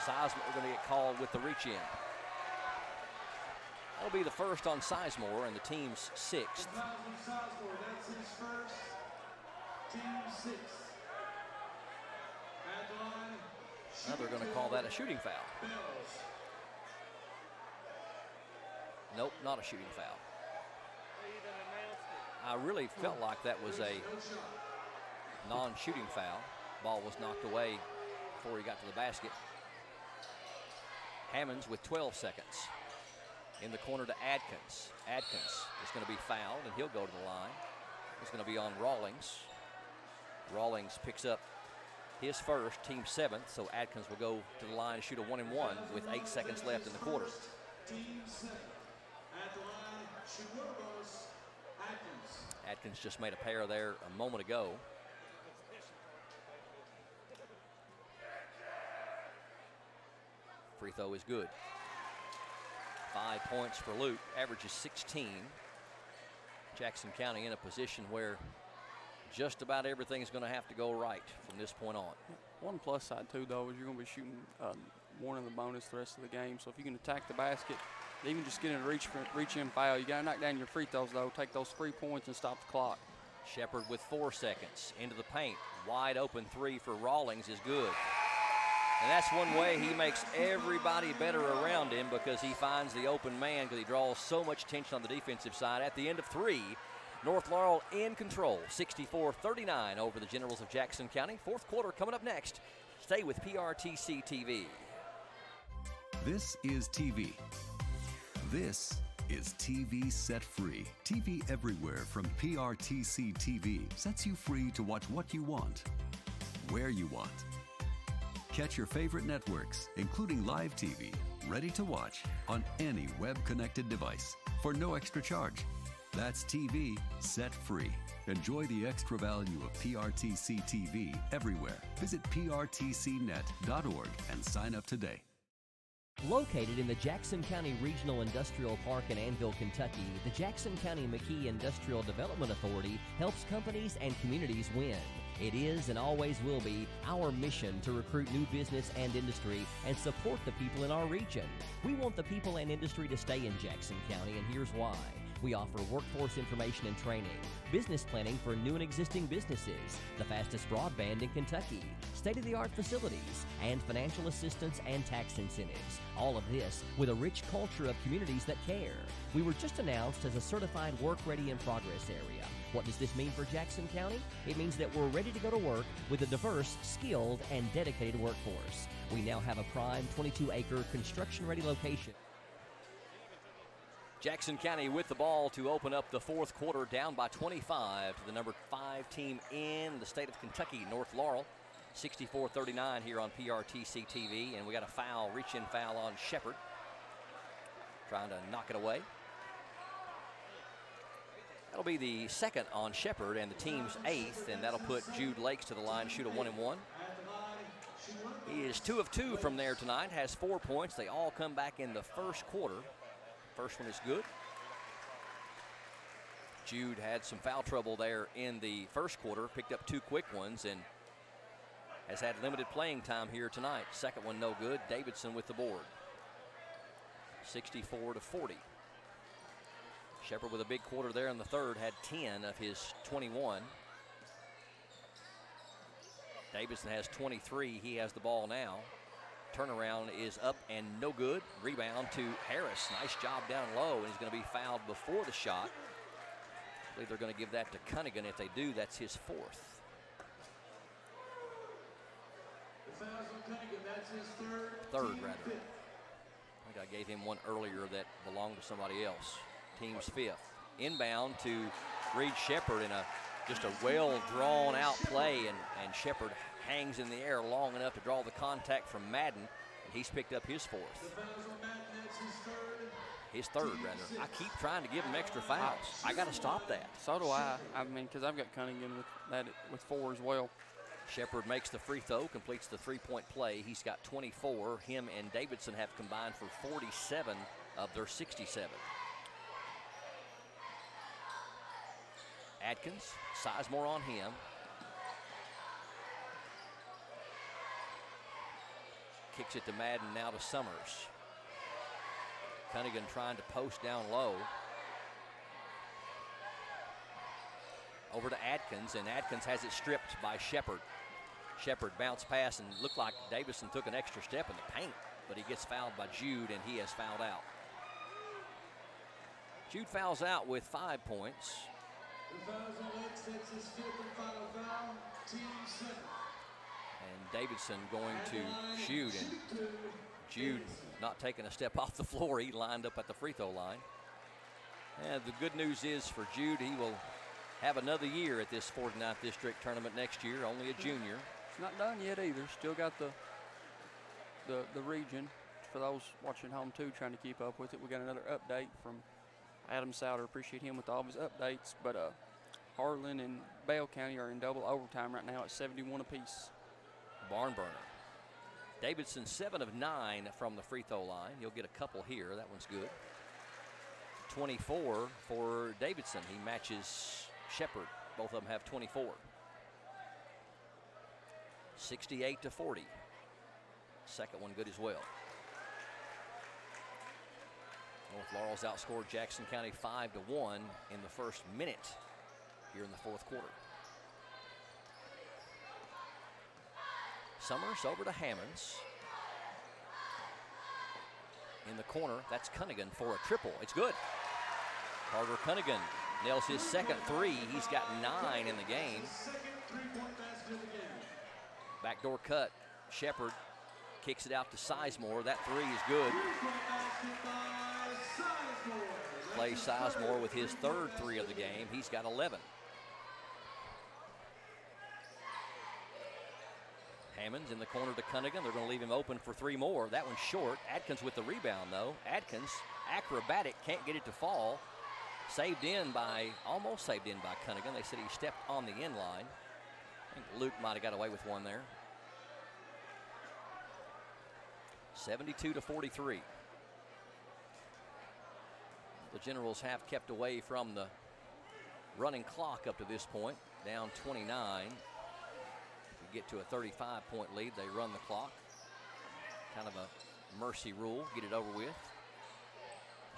Sizemore going to get called with the reach in. That'll be the first on Sizemore, and the team's 6th. That's his first, team 6th. Now they're going to call that a shooting foul. Nope, not a shooting foul. I really felt like that was a non-shooting foul. Ball was knocked away before he got to the basket. Hammonds with 12 seconds. In the corner to Adkins. Adkins is going to be fouled, and he'll go to the line. It's going to be on Rawlings. Rawlings picks up his first, team 7th, so Adkins will go to the line and shoot a 1-and-1 with 8 seconds left in the quarter. Team 7 at the line, Chihuahuas, Atkins. Atkins just made a pair there a moment ago. Free throw is good. 5 points for Luke, averages 16. Jackson County in a position where just about everything is going to have to go right from this point on. One plus side, too, though, is you're going to be shooting one in the bonus the rest of the game. So if you can attack the basket, even just get in a reach-in foul, you got to knock down your free throws, though. Take those 3 points and stop the clock. Shepard with 4 seconds into the paint. Wide open three for Rawlings is good. And that's one way he makes everybody better around him, because he finds the open man, because he draws so much attention on the defensive side. At the end of 3, North Laurel in control, 64-39 over the Generals of Jackson County. Fourth quarter coming up next. Stay with PRTC TV. This is TV. This is TV Set Free. TV everywhere from PRTC TV sets you free to watch what you want, where you want. Catch your favorite networks, including live TV, ready to watch on any web-connected device for no extra charge. That's TV Set Free. Enjoy the extra value of PRTC TV everywhere. Visit prtcnet.org and sign up today. Located in the Jackson County Regional Industrial Park in Annville, Kentucky, the Jackson County McKee Industrial Development Authority helps companies and communities win. It is and always will be our mission to recruit new business and industry and support the people in our region. We want the people and industry to stay in Jackson County, and here's why. We offer workforce information and training, business planning for new and existing businesses, the fastest broadband in Kentucky, state-of-the-art facilities, and financial assistance and tax incentives. All of this with a rich culture of communities that care. We were just announced as a certified work ready in progress area. What does this mean for Jackson County? It means that we're ready to go to work with a diverse, skilled, and dedicated workforce. We now have a prime 22-acre construction-ready location. Jackson County with the ball to open up the fourth quarter, down by 25 to the number 5 team in the state of Kentucky, North Laurel. 64-39 here on PRTC TV, and we got a foul, reach-in foul on Shepard. Trying to knock it away. That'll be the second on Shepard and the team's 8th, and that'll put Jude Lakes to the line, shoot a 1-and-1. He is 2 of 2 from there tonight, has 4 points. They all come back in the first quarter. First one is good. Jude had some foul trouble there in the first quarter, picked up 2 quick ones, and has had limited playing time here tonight. Second one no good. Davidson with the board. 64-40. Shepard with a big quarter there in the third, had 10 of his 21. Davidson has 23. He has the ball now. Turnaround is up and no good. Rebound to Harris. Nice job down low, and he's going to be fouled before the shot. I believe they're going to give that to Cunningham. If they do, that's his 4th. The foul's on Cunningham. That's his Third, rather. I think I gave him one earlier that belonged to somebody else. Team's 5th. Inbound to Reed Shepard in just a well drawn out play, and Shepard hangs in the air long enough to draw the contact from Madden, and he's picked up his 4th. His third, rather. I keep trying to give him extra fouls. I got to stop that. So do I. I mean, because I've got Cunningham with 4 as well. Shepard makes the free throw, completes the 3-point play. He's got 24. Him and Davidson have combined for 47 of their 67. Adkins, Sizemore on him. Kicks it to Madden, now to Summers. Cunningham trying to post down low. Over to Adkins, and Adkins has it stripped by Shepard. Shepard bounced pass and looked like Davidson took an extra step in the paint, but he gets fouled by Jude, and he has fouled out. Jude fouls out with 5 points. The foul's on Lakes. That's his 5th and final foul. Team 7. And Davidson going to shoot, and Jude not taking a step off the floor. He lined up at the free throw line. And the good news is for Jude, he will have another year at this 49th District tournament next year, only a junior. It's not done yet either. Still got the region. For those watching home too, trying to keep up with it, we got another update from Adam Souter. Appreciate him with all of his updates. But Harlan and Bale County are in double overtime right now at 71 apiece. Barn burner. Davidson 7 of 9 from the free throw line. You'll get a couple here. That one's good. 24 for Davidson. He matches Shepard. Both of them have 24. 68-40. Second one good as well. North Laurel's outscored Jackson County 5-1 in the first minute here in the fourth quarter. Summers over to Hammonds. In the corner, that's Cunningham for a triple. It's good. Carter Cunningham nails his second three. He's got 9 in the game. Backdoor cut. Shepard kicks it out to Sizemore. That three is good. Clay Sizemore with his third three of the game. He's got 11. Hammonds in the corner to Cunningham. They're going to leave him open for 3 more. That one's short. Adkins with the rebound, though. Adkins, acrobatic, can't get it to fall. Almost saved in by Cunningham. They said he stepped on the end line. I think Luke might have got away with one there. 72-43. The Generals have kept away from the running clock up to this point, down 29. If you get to a 35-point lead, they run the clock. Kind of a mercy rule, get it over with.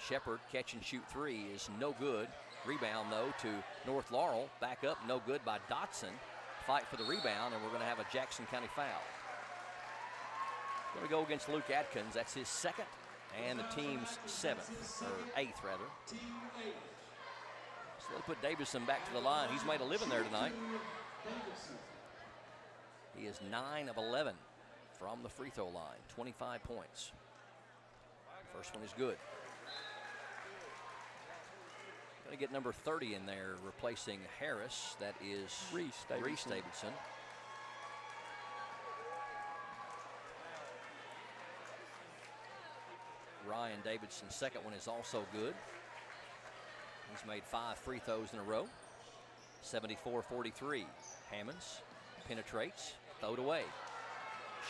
Shepard, catch and shoot three is no good. Rebound, though, to North Laurel. Back up, no good by Dotson. Fight for the rebound, and we're going to have a Jackson County foul. Going to go against Luke Adkins. That's his second and the team's 7th, or 8th, rather. So they put Davison back to the line. He's made a living there tonight. He is 9 of 11 from the free throw line, 25 points. First one is good. Going to get number 30 in there, replacing Harris. That is Reese Davidson. Ryan Davidson's second one is also good. He's made 5 free throws in a row. 74-43. Hammonds penetrates, thrown away.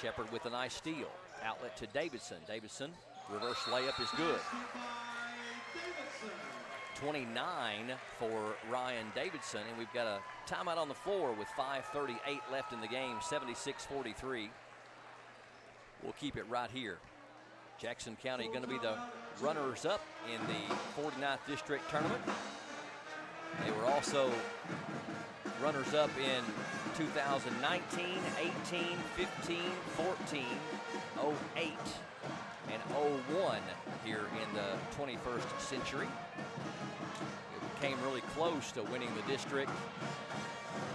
Shepard with a nice steal. Outlet to Davidson. Davidson, reverse layup is good. 29 for Ryan Davidson, and we've got a timeout on the floor with 5:38 left in the game, 76-43. We'll keep it right here. Jackson County going to be the runners-up in the 49th District Tournament. They were also runners-up in 2019, 18, 15, 14, 08, and 01 here in the 21st century. It came really close to winning the district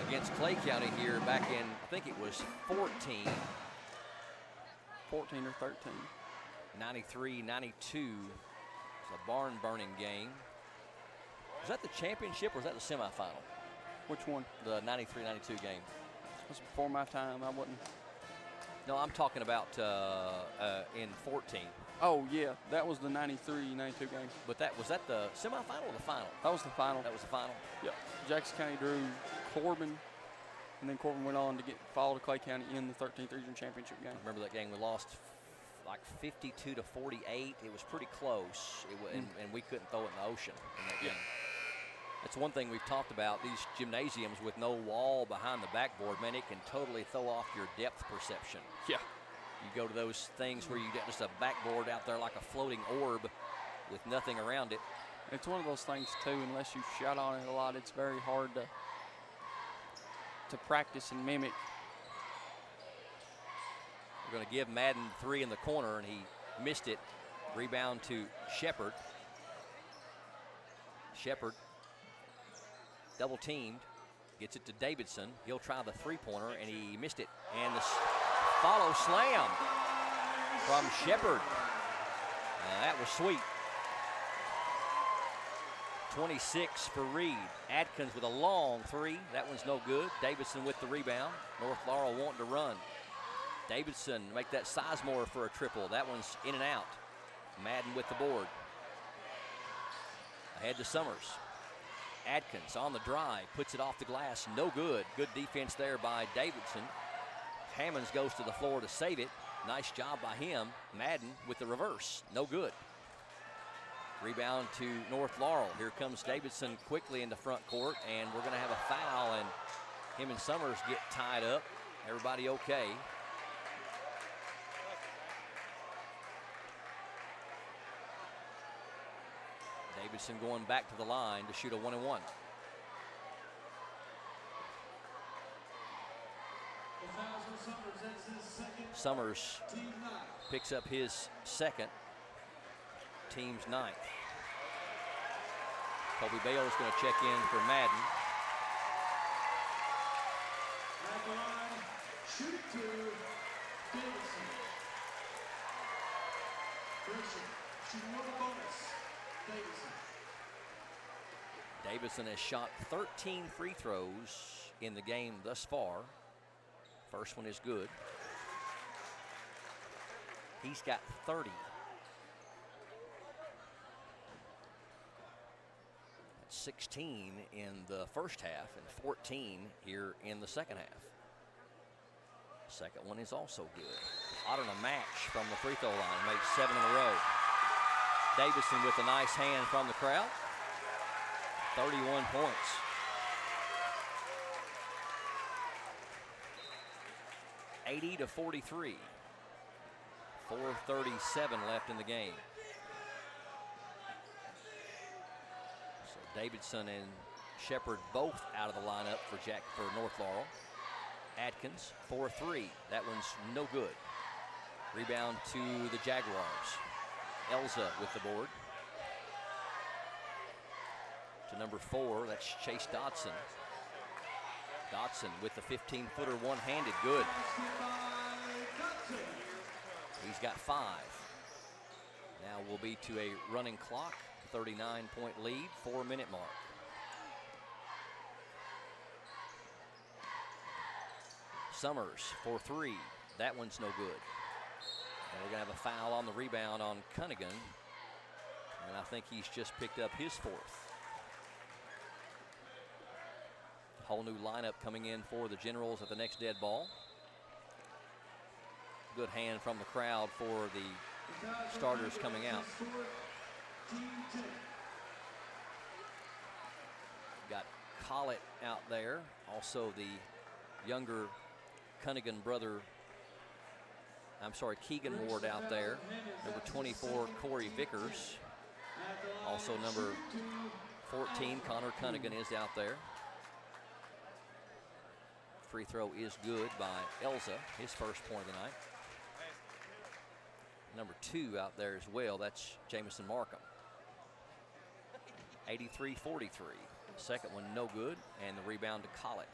against Clay County here back in, I think it was 14 or 13. 93-92. It's a barn-burning game. Was that the championship or was that the semifinal? Which one? The 93-92 game. It was before my time. I wasn't. No, I'm talking about in 14. Oh, yeah. That was the 93-92 game. But was that the semifinal or the final? That was the final. That was the final? Yep. Jackson County drew Corbin, and then Corbin went on to fall to Clay County in the 13th Region Championship game. I remember that game. We lost like 52-48. It was pretty close, and we couldn't throw it in the ocean in that game. That's one thing we've talked about, these gymnasiums with no wall behind the backboard, man, it can totally throw off your depth perception. Yeah. You go to those things where you got just a backboard out there like a floating orb with nothing around it. It's one of those things, too, unless you've shot on it a lot, it's very hard to practice and mimic. We're going to give Madden 3 in the corner, and he missed it. Rebound to Shepard. Shepard double teamed, gets it to Davidson. He'll try the three-pointer, and he missed it. And the follow slam from Shepard. That was sweet. 26 for Reed. Adkins with a long three. That one's no good. Davidson with the rebound. North Laurel wanting to run. Davidson make that Sizemore for a triple. That one's in and out. Madden with the board. Ahead to Summers. Adkins on the drive, puts it off the glass, no good. Good defense there by Davidson. Hammonds goes to the floor to save it. Nice job by him. Madden with the reverse, no good. Rebound to North Laurel. Here comes Davidson quickly into front court, and we're going to have a foul, and him and Summers get tied up. Everybody okay. Davidson going back to the line to shoot a 1-and-1. Summers picks up his second, team's ninth. Kobe Bale is going to check in for Madden. At the line, shooting two, Davidson. Grayson, shooting with a bonus, Davidson. Davidson has shot 13 free throws in the game thus far. First one is good. He's got 30. That's 16 in the first half and 14 here in the second half. Second one is also good. Hot on a match from the free throw line. Makes 7 in a row. Davidson with a nice hand from the crowd. 31 points. (80-43). 4:37 left in the game. So Davidson and Shepard both out of the lineup for North Laurel. Atkins 4-3. That one's no good. Rebound to the Jaguars. Elza with the board. To number 4, that's Chase Dodson. Dodson with the 15-footer one-handed, good. He's got 5. Now we'll be to a running clock, 39-point lead, 4-minute mark. Summers for 3. That one's no good. And we're going to have a foul on the rebound on Cunningham. And I think he's just picked up his 4th. Whole new lineup coming in for the Generals at the next dead ball. Good hand from the crowd for the starters coming out. Got Collett out there. Also the younger Cunningham brother, Keegan Ward out there. Number 24, Corey Vickers. Also number 14, Connor Cunningham is out there. Free throw is good by Elza, his first point of the night. Number 2 out there as well, that's Jamison Markham. 83-43. Second one no good, and the rebound to Collett.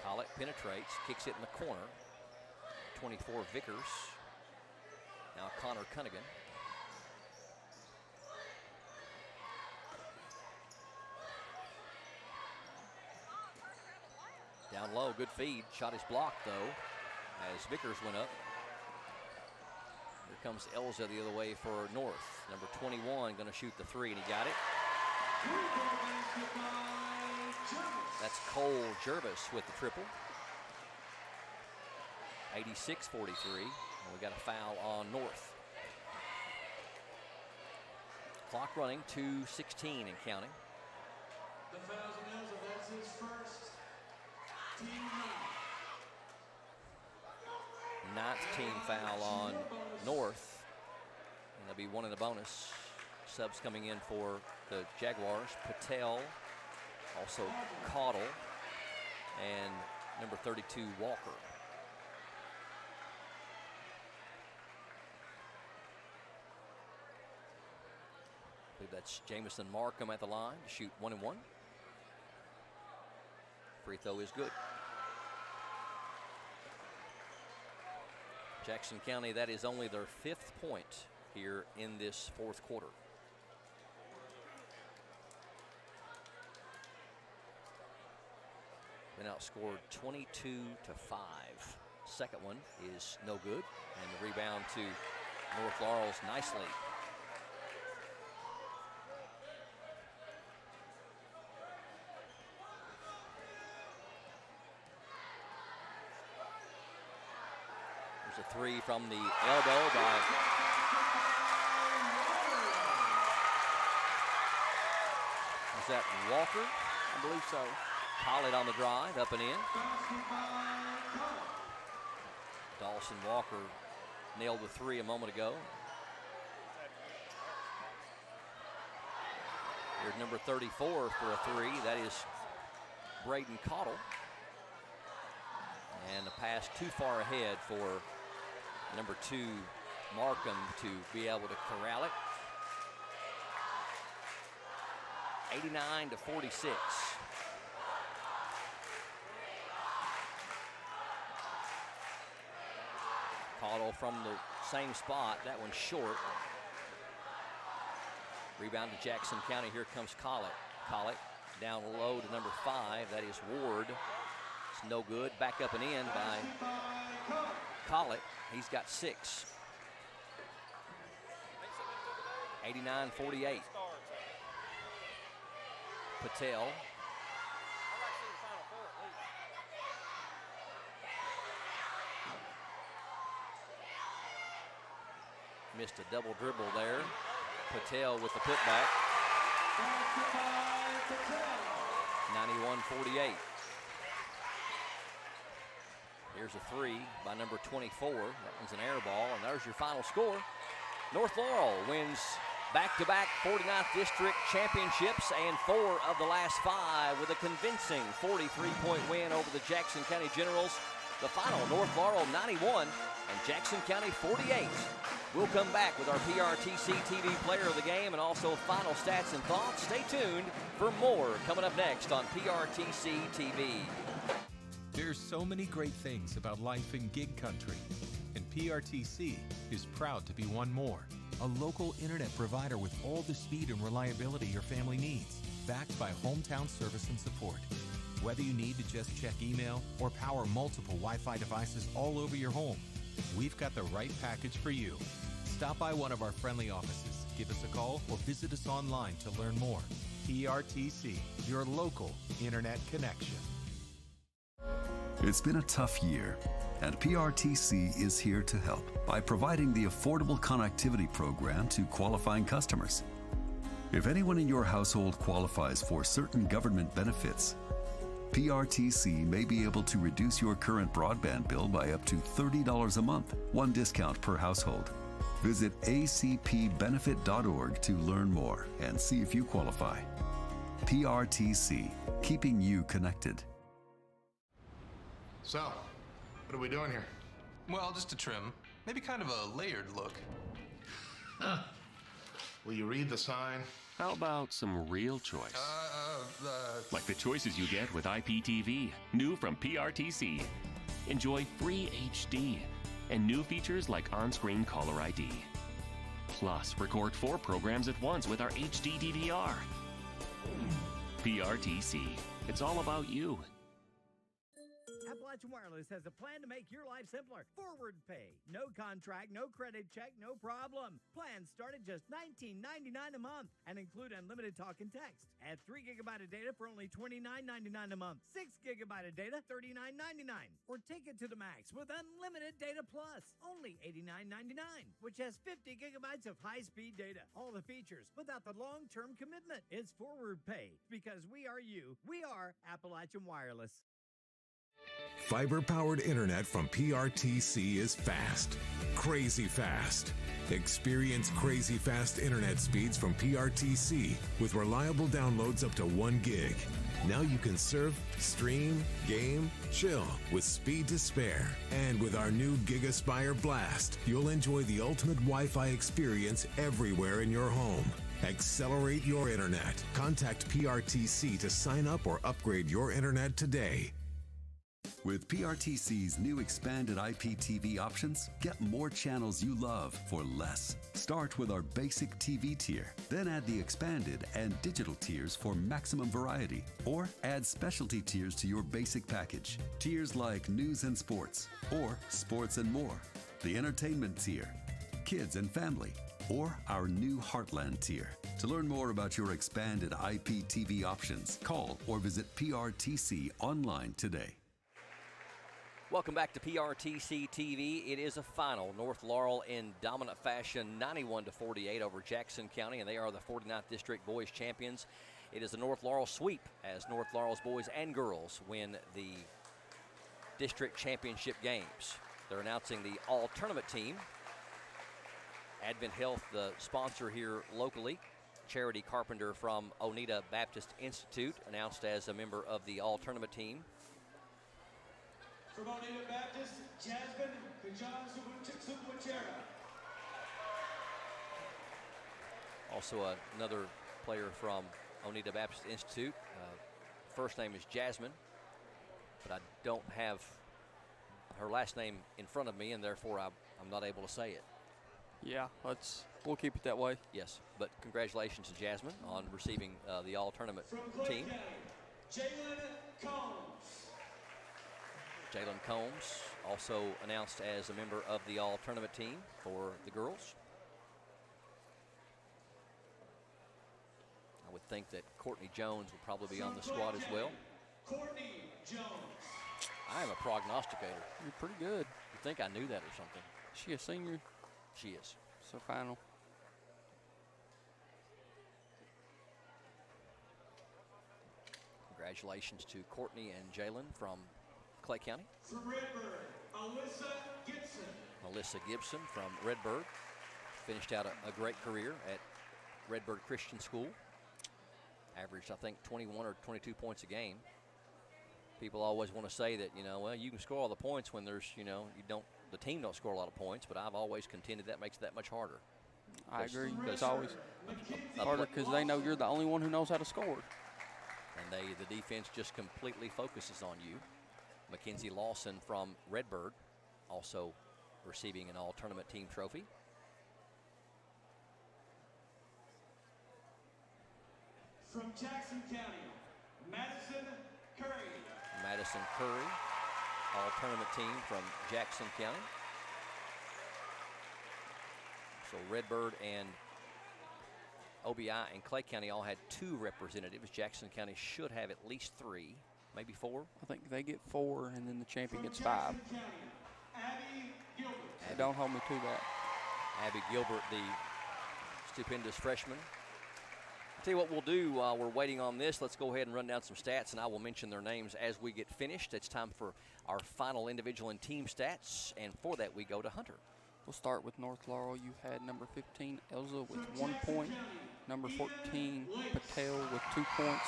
Collett penetrates, kicks it in the corner. 24 Vickers. Now Connor Cunningham. Down low, good feed. Shot is blocked, though, as Vickers went up. Here comes Elza the other way for North. Number 21 going to shoot the 3, and he got it. That's Cole Jervis with the triple. 86-43, and we got a foul on North. Clock running, 2:16 and counting. The fouls on Elza, that's his first. Team 9th team foul on North. And there'll be one in the bonus. Subs coming in for the Jaguars. Patel, also Caudle, and number 32, Walker. I believe that's Jamison Markham at the line to shoot 1-and-1. Free throw is good. Jackson County, that is only their 5th point here in this 4th quarter. Been outscored 22-5. Second one is no good, and the rebound to North Laurel's nicely. There's a 3 from the elbow by is that Walker? I believe so. Collett on the drive, up and in. Dawson Walker nailed the three a moment ago. Here's number 34 for a three. That is Braden Cottle. And the pass too far ahead for number 2 Markham to be able to corral it. 89-46. Cottle from the same spot. That one's short. Rebound to Jackson County. Here comes Collett. Collett down low to number 5. That is Ward. It's no good. Back up and in by Collett. He's got 6. 89-48. Patel. Missed a double dribble there. Patel with the putback. 91-48. Here's a three by number 24. That one's an air ball, and there's your final score. North Laurel wins back-to-back 49th District championships and 4 of the last 5 with a convincing 43-point win over the Jackson County Generals. The final, North Laurel 91 and Jackson County 48. We'll come back with our PRTC TV player of the game and also final stats and thoughts. Stay tuned for more coming up next on PRTC TV. There's so many great things about life in gig country, and PRTC is proud to be one more. A local internet provider with all the speed and reliability your family needs, backed by hometown service and support. Whether you need to just check email or power multiple Wi-Fi devices all over your home, we've got the right package for you. Stop by one of our friendly offices, give us a call, or visit us online to learn more. PRTC, your local internet connection. It's been a tough year, and PRTC is here to help by providing the affordable connectivity program to qualifying customers. If anyone in your household qualifies for certain government benefits, PRTC may be able to reduce your current broadband bill by up to $30 a month, one discount per household. Visit acpbenefit.org to learn more and see if you qualify. PRTC, keeping you connected. So, what are we doing here? Well, just a trim. Maybe kind of a layered look. Will you read the sign? How about some real choice? Like the choices you get with IPTV, new from PRTC. Enjoy free HD and new features like on-screen caller ID. Plus, record 4 programs at once with our HD DVR. PRTC, it's all about you. Appalachian Wireless has a plan to make your life simpler. Forward pay. No contract, no credit check, no problem. Plans start at just $19.99 a month and include unlimited talk and text. Add 3 gigabyte of data for only $29.99 a month. 6 gigabyte of data, $39.99. Or take it to the max with unlimited data plus, only $89.99, which has 50 gigabytes of high-speed data. All the features without the long-term commitment. It's forward pay because we are you. We are Appalachian Wireless. Fiber-powered internet from PRTC is fast. Crazy fast. Experience crazy fast internet speeds from PRTC with reliable downloads up to 1 gig. Now you can surf, stream, game, chill with speed to spare. And with our new GigaSpire Blast, you'll enjoy the ultimate Wi-Fi experience everywhere in your home. Accelerate your internet. Contact PRTC to sign up or upgrade your internet today. With PRTC's new expanded IPTV options, get more channels you love for less. Start with our basic TV tier, then add the expanded and digital tiers for maximum variety, or add specialty tiers to your basic package. Tiers like news and sports, or sports and more, the entertainment tier, kids and family, or our new Heartland tier. To learn more about your expanded IPTV options, call or visit PRTC online today. Welcome back to PRTC TV. It is a final. North Laurel in dominant fashion, 91-48 over Jackson County, and they are the 49th District Boys champions. It is a North Laurel sweep as North Laurel's boys and girls win the district championship games. They're announcing the all-tournament team. Advent Health, the sponsor here locally. Charity Carpenter from Oneida Baptist Institute, announced as a member of the all-tournament team. From Oneida Baptist, Jasmine Kajan. Also another player from Oneida Baptist Institute. First name is Jasmine, but I don't have her last name in front of me, and therefore I'm not able to say it. Yeah, we'll keep it that way. Yes, but congratulations to Jasmine on receiving the all-tournament team. Jalen Combs also announced as a member of the all-tournament team for the girls. I would think that Courtney Jones will probably be on the squad as well. Courtney Jones. I am a prognosticator. You're pretty good. You think I knew that or something? Is she a senior? She is. So final. Congratulations to Courtney and Jalen from Clay County. From Redbird, Alyssa Gibson. Alyssa Gibson from Redbird finished out a great career at Redbird Christian School. Averaged, I think, 21 or 22 points a game. People always want to say that, well, you can score all the points when there's, the team don't score a lot of points, but I've always contended that makes it that much harder. I agree. It's always harder because they know you're the only one who knows how to score. And the defense just completely focuses on you. Mackenzie Lawson from Redbird also receiving an all-tournament team trophy. From Jackson County, Madison Curry. Madison Curry, all-tournament team from Jackson County. So Redbird and OBI and Clay County all had 2 representatives. Jackson County should have at least 3, maybe 4. I think they get 4, and then the champion gets 5. Don't hold me to that. Abby Gilbert, the stupendous freshman. I'll tell you what we'll do while we're waiting on this. Let's go ahead and run down some stats, and I will mention their names as we get finished. It's time for our final individual and team stats, and for that we go to Hunter. We'll start with North Laurel. You had number 15, Elza, with 1 point. Number 14, Patel, with 2 points.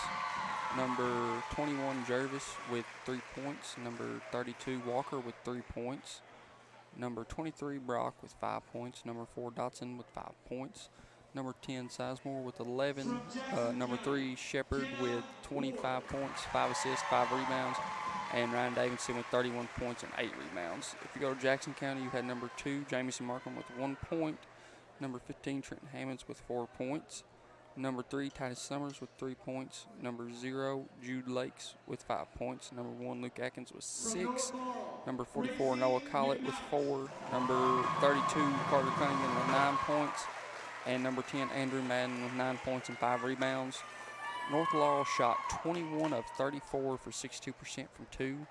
Number 21, Jervis, with 3 points. Number 32, Walker, with 3 points. Number 23, Brock, with 5 points. Number 4, Dotson, with 5 points. Number 10, Sizemore, with 11. Number 3, Shepard, with 25 points, 5 assists, 5 rebounds. And Ryan Davidson with 31 points and 8 rebounds. If you go to Jackson County, you had number 2, Jamison Markham, with 1 point. Number 15, Trenton Hammonds, with 4 points. Number 3, Titus Summers, with 3 points. Number 0, Jude Lakes, with 5 points. Number 1, Luke Atkins, with 6. Number 44, Noah Collett, with 4. Number 32, Carter Cunningham, with 9 points. And number 10, Andrew Madden, with 9 points and 5 rebounds. North Laurel shot 21 of 34 for 62% from 2,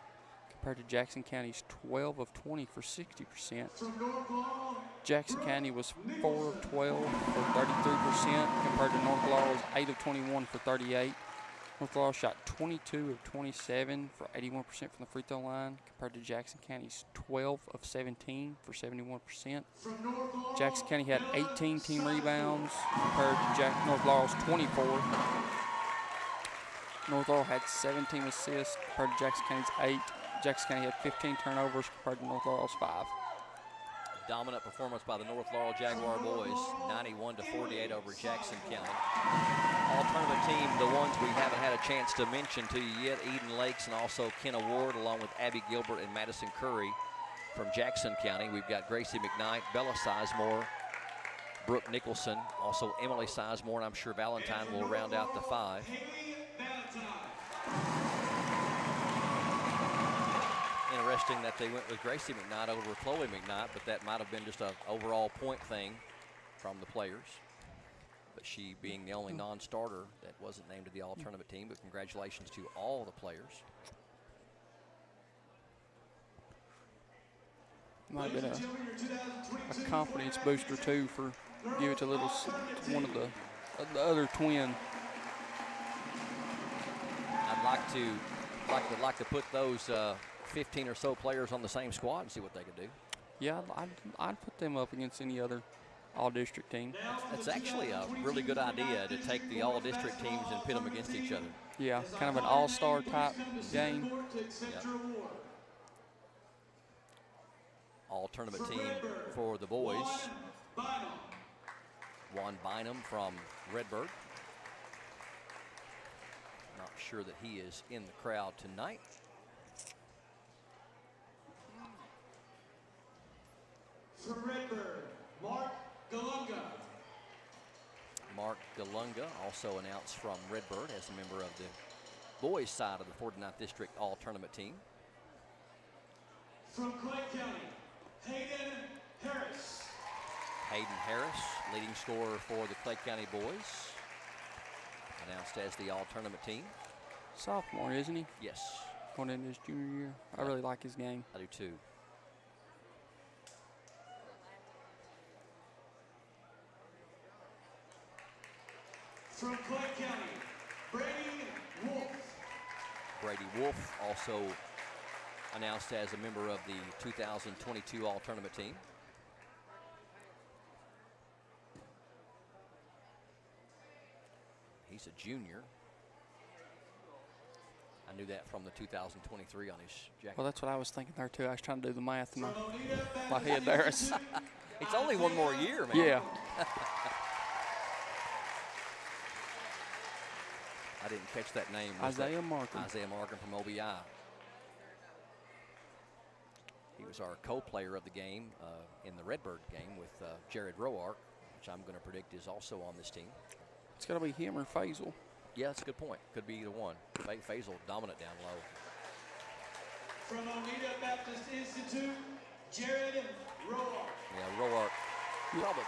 compared to Jackson County's 12 of 20 for 60%. Jackson County was 4 of 12 for 33%, compared to North Laurel's 8 of 21 for 38. North Laurel shot 22 of 27 for 81% from the free throw line, compared to Jackson County's 12 of 17 for 71%. Jackson County had 18 team rebounds, compared to North Laurel's 24. North Laurel had 17 assists compared to Jackson County's 8. Jackson County had 15 turnovers compared to North Laurel's 5. Dominant performance by the North Laurel Jaguar boys, 91-48 over Jackson County. All-tournament team, the ones we haven't had a chance to mention to you yet, Eden Lakes and also Kenna Ward, along with Abby Gilbert and Madison Curry from Jackson County. We've got Gracie McKnight, Bella Sizemore, Brooke Nicholson, also Emily Sizemore, and I'm sure Valentine will round out the 5. Interesting that they went with Gracie McKnight over Chloe McKnight, but that might have been just an overall point thing from the players. But she being the only non-starter that wasn't named to the all-tournament team, but congratulations to all the players. Might have been a confidence booster too for give it to one of the other twin. I'd like to put those 15 or so players on the same squad and see what they could do. Yeah, I'd put them up against any other all-district team. That's actually a really good idea to take the all-district teams and pit them against each other. Yeah, kind of an all-star type game. Yep. All-tournament team for the boys. Juan Bynum from Redbird. Not sure that he is in the crowd tonight. From Redbird, Mark Galunga. Mark Galunga, also announced from Redbird as a member of the boys' side of the 49th District All-Tournament team. From Clay County, Hayden Harris. Hayden Harris, leading scorer for the Clay County boys, announced as the All-Tournament team. Sophomore, isn't he? Yes. Going into his junior year. I really like his game. I do too. From Clay County, Brady Wolf. Brady Wolf, also announced as a member of the 2022 All-Tournament team. He's a junior. I knew that from the 2023 on his jacket. Well, that's what I was thinking there, too. I was trying to do the math in my head there. It's only one more year, man. Yeah. I didn't catch that name. Isaiah Markham. Isaiah Markham from OBI. He was our co-player of the game in the Redbird game with Jared Roark, which I'm going to predict is also on this team. It's got to be him or Faisal. Yeah, that's a good point. Could be either one. Faisal dominant down low. From Oneida Baptist Institute, Jared Roark. Yeah, Roark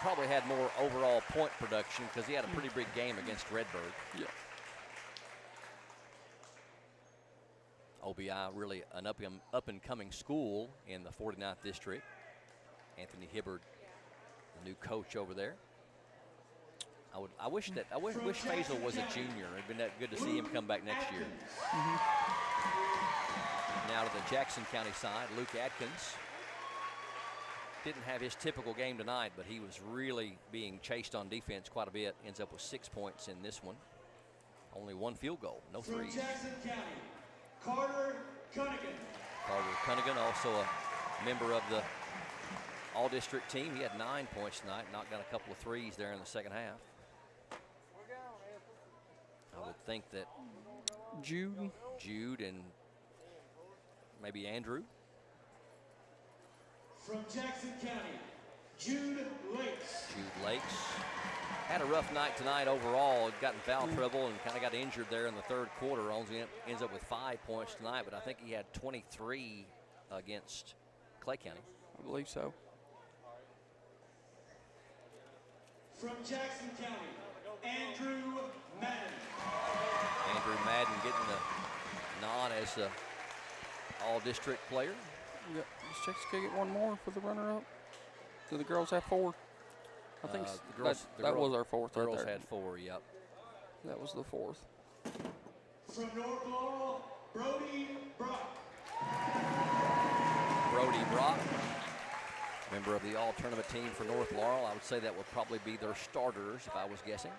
probably had more overall point production because he had a pretty big game against Redbird. Yeah. OBI really an up-and-coming school in the 49th District. Anthony Hibbard, the new coach over there. I wish Faisal was a junior. It'd been that good to see him come back next year. Now to the Jackson County side, Luke Atkins didn't have his typical game tonight, but he was really being chased on defense quite a bit. Ends up with 6 points in this one. Only one field goal, no threes. From Jackson County, Carter Cunningham. Carter Cunningham, also a member of the all-district team. He had 9 points tonight, knocked down a couple of threes there in the second half. I would think that Jude and maybe Andrew. From Jackson County, Jude Lakes. Jude Lakes had a rough night tonight overall. Got in foul trouble and kind of got injured there in the third quarter. Only ends up with 5 points tonight, but I think he had 23 against Clay County. I believe so. From Jackson County, Andrew Madden. Andrew Madden getting the nod as the all-district player. Yeah, does Texas get one more for the runner-up? Do the girls have 4? I think that was our 4th. The girls right there. had 4, yep. That was the 4th. From North Laurel, Brody Brock. Brody Brock, member of the all-tournament team for North Laurel. I would say that would probably be their starters if I was guessing.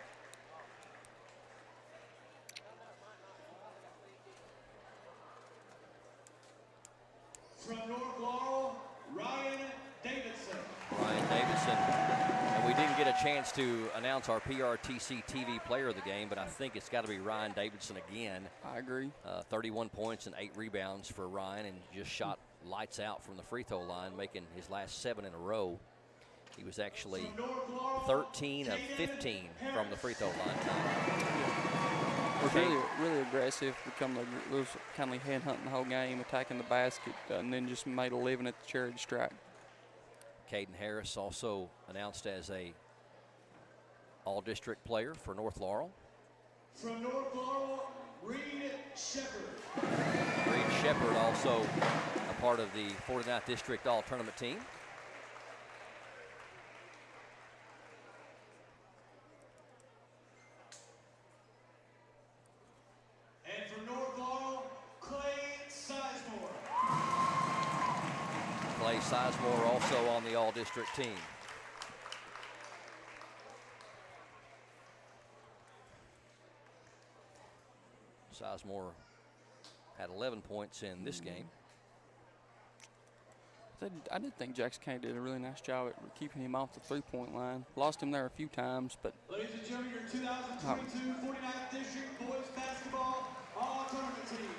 From North Laurel, Ryan Davidson. Ryan Davidson. And we didn't get a chance to announce our PRTC TV player of the game, but I think it's got to be Ryan Davidson again. I agree. 31 points and 8 rebounds for Ryan, and just shot lights out from the free throw line, making his last 7 in a row. He was actually 13 of 15 from the free throw line tonight. Really aggressive, become was kind of head hunting the whole game, attacking the basket, and then just made a living at the charity stripe. Caden Harris also announced as a all-district player for North Laurel. From North Laurel, Reed Shepard. Reed Shepard also a part of the 49th District All-Tournament team. And from North Laurel, Clay Sizemore. Clay Sizemore also on the all-district team. Sizemore had 11 points in this game. I did think Jackson County did a really nice job at keeping him off the three-point line. Lost him there a few times, but Ladies and gentlemen, your 2022 49th District Boys Basketball All-Tournament team.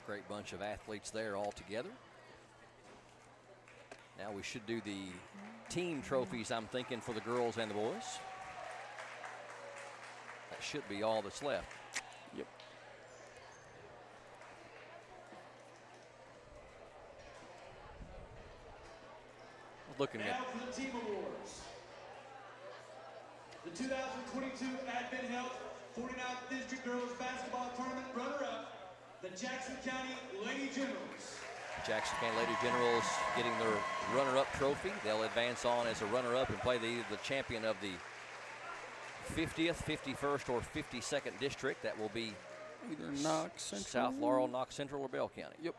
Great bunch of athletes there all together. Now we should do the team trophies, I'm thinking, for the girls and the boys. That should be all that's left. Yep. Looking now at for the team awards. The 2022 Advent Health 49th District Girls Basketball Tournament runner-up, the Jackson County Lady Generals. Jackson County Lady Generals getting their runner-up trophy. They'll advance on as a runner-up and play the champion of the 50th, 51st, or 52nd district. That will be either Knox Central, South Laurel, Knox Central, or Bell County. Yep.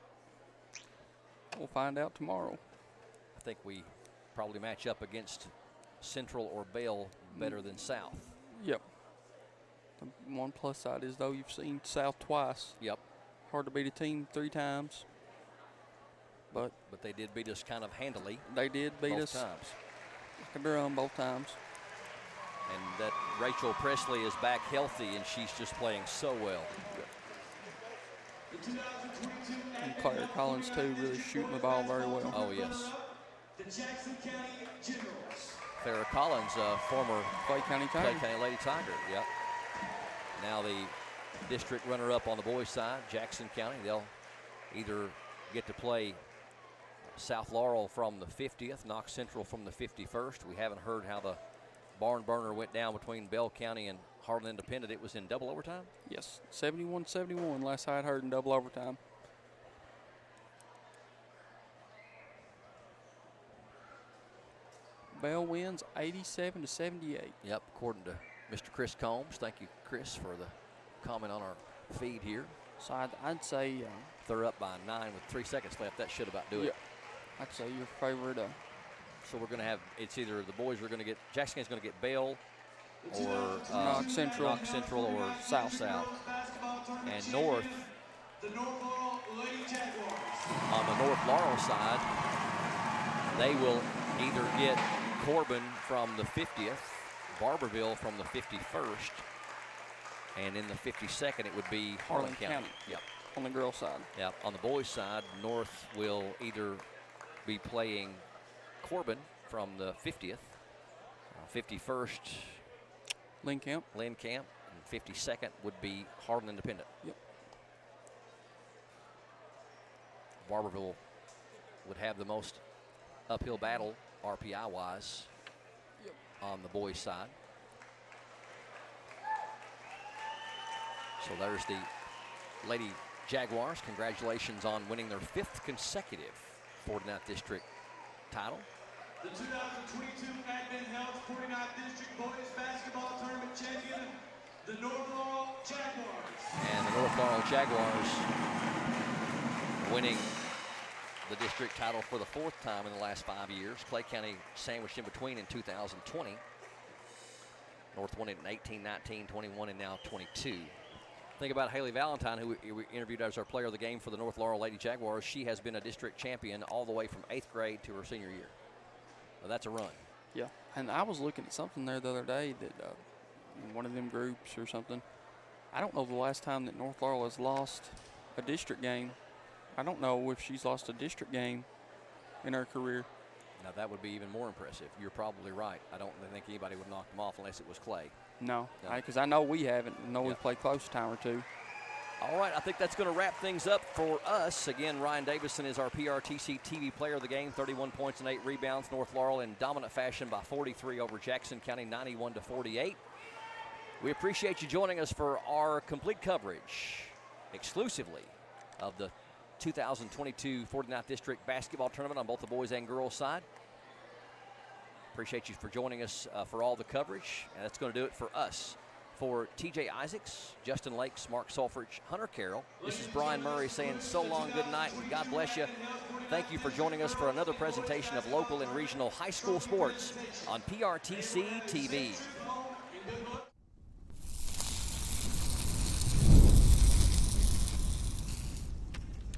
We'll find out tomorrow. I think we probably match up against Central or Bell better than South. Yep. The one plus side is, though, you've seen South twice. Yep. Hard to beat a team 3 times. But they did beat us kind of handily. They did beat us both times. Like a drum both times. And that Rachel Presley is back healthy, and she's just playing so well. And Claire Collins, too, really shooting the ball very well. Oh, yes. The Jackson County Generals. Clara Collins, former Clay County Tiger. Clay County Lady Tiger, yep. Now the district runner-up on the boys' side, Jackson County. They'll either get to play South Laurel from the 50th, Knox Central from the 51st. We haven't heard how the barn burner went down between Bell County and Harlan Independent. It was in double overtime? Yes, 71-71 last I had heard in double overtime. Bell wins 87-78. Yep, according to Mr. Chris Combs. Thank you, Chris, for the comment on our feed here. So I'd say they're up by 9 with 3 seconds left. That should about do it. I'd say your favorite. So we're going to have, it's either the boys are going to get, Jackson County's going to get Bell or Knox Central or South. And North, the North Laurel Lady Jaguars. On the North Laurel side, they will either get Corbin from the 50th, Barberville from the 51st, and in the 52nd it would be Harlan County. Yep. On the girls' side. Yep. On the boys' side, North will either be playing Corbin from the 50th, 51st, Lynn Camp, and 52nd would be Harlan Independent. Yep. Barberville would have the most uphill battle RPI-wise on the boys' side. So there's the Lady Jaguars. Congratulations on winning their 5th consecutive 49th District title. The 2022 Advent Health 49th District Boys Basketball Tournament champion, the North Laurel Jaguars. And the North Laurel Jaguars winning the district title for the 4th time in the last 5 years. Clay County sandwiched in between in 2020. North won it in 18, 19, 21, and now 22. Think about Haley Valentine, who we interviewed as our player of the game for the North Laurel Lady Jaguars. She has been a district champion all the way from 8th grade to her senior year. Well, that's a run. Yeah, and I was looking at something there the other day that in one of them groups or something. I don't know the last time that North Laurel has lost a district game. I don't know if she's lost a district game in her career. Now, that would be even more impressive. You're probably right. I don't think anybody would knock them off unless it was Clay. No, because I know we haven't. I know we've played close a time or two. All right, I think that's going to wrap things up for us. Again, Ryan Davison is our PRTC TV player of the game, 31 points and 8 rebounds. North Laurel in dominant fashion by 43 over Jackson County, 91-48. We appreciate you joining us for our complete coverage exclusively of the 2022 49th District Basketball Tournament on both the boys and girls side. Appreciate you for joining us for all the coverage, and that's going to do it for us For TJ Isaacs, Justin Lakes, Mark Sulfrich, Hunter Carroll, this is Brian Murray saying so long, good night, and God bless you. Thank you for joining us for another presentation of local and regional high school sports on PRTC TV.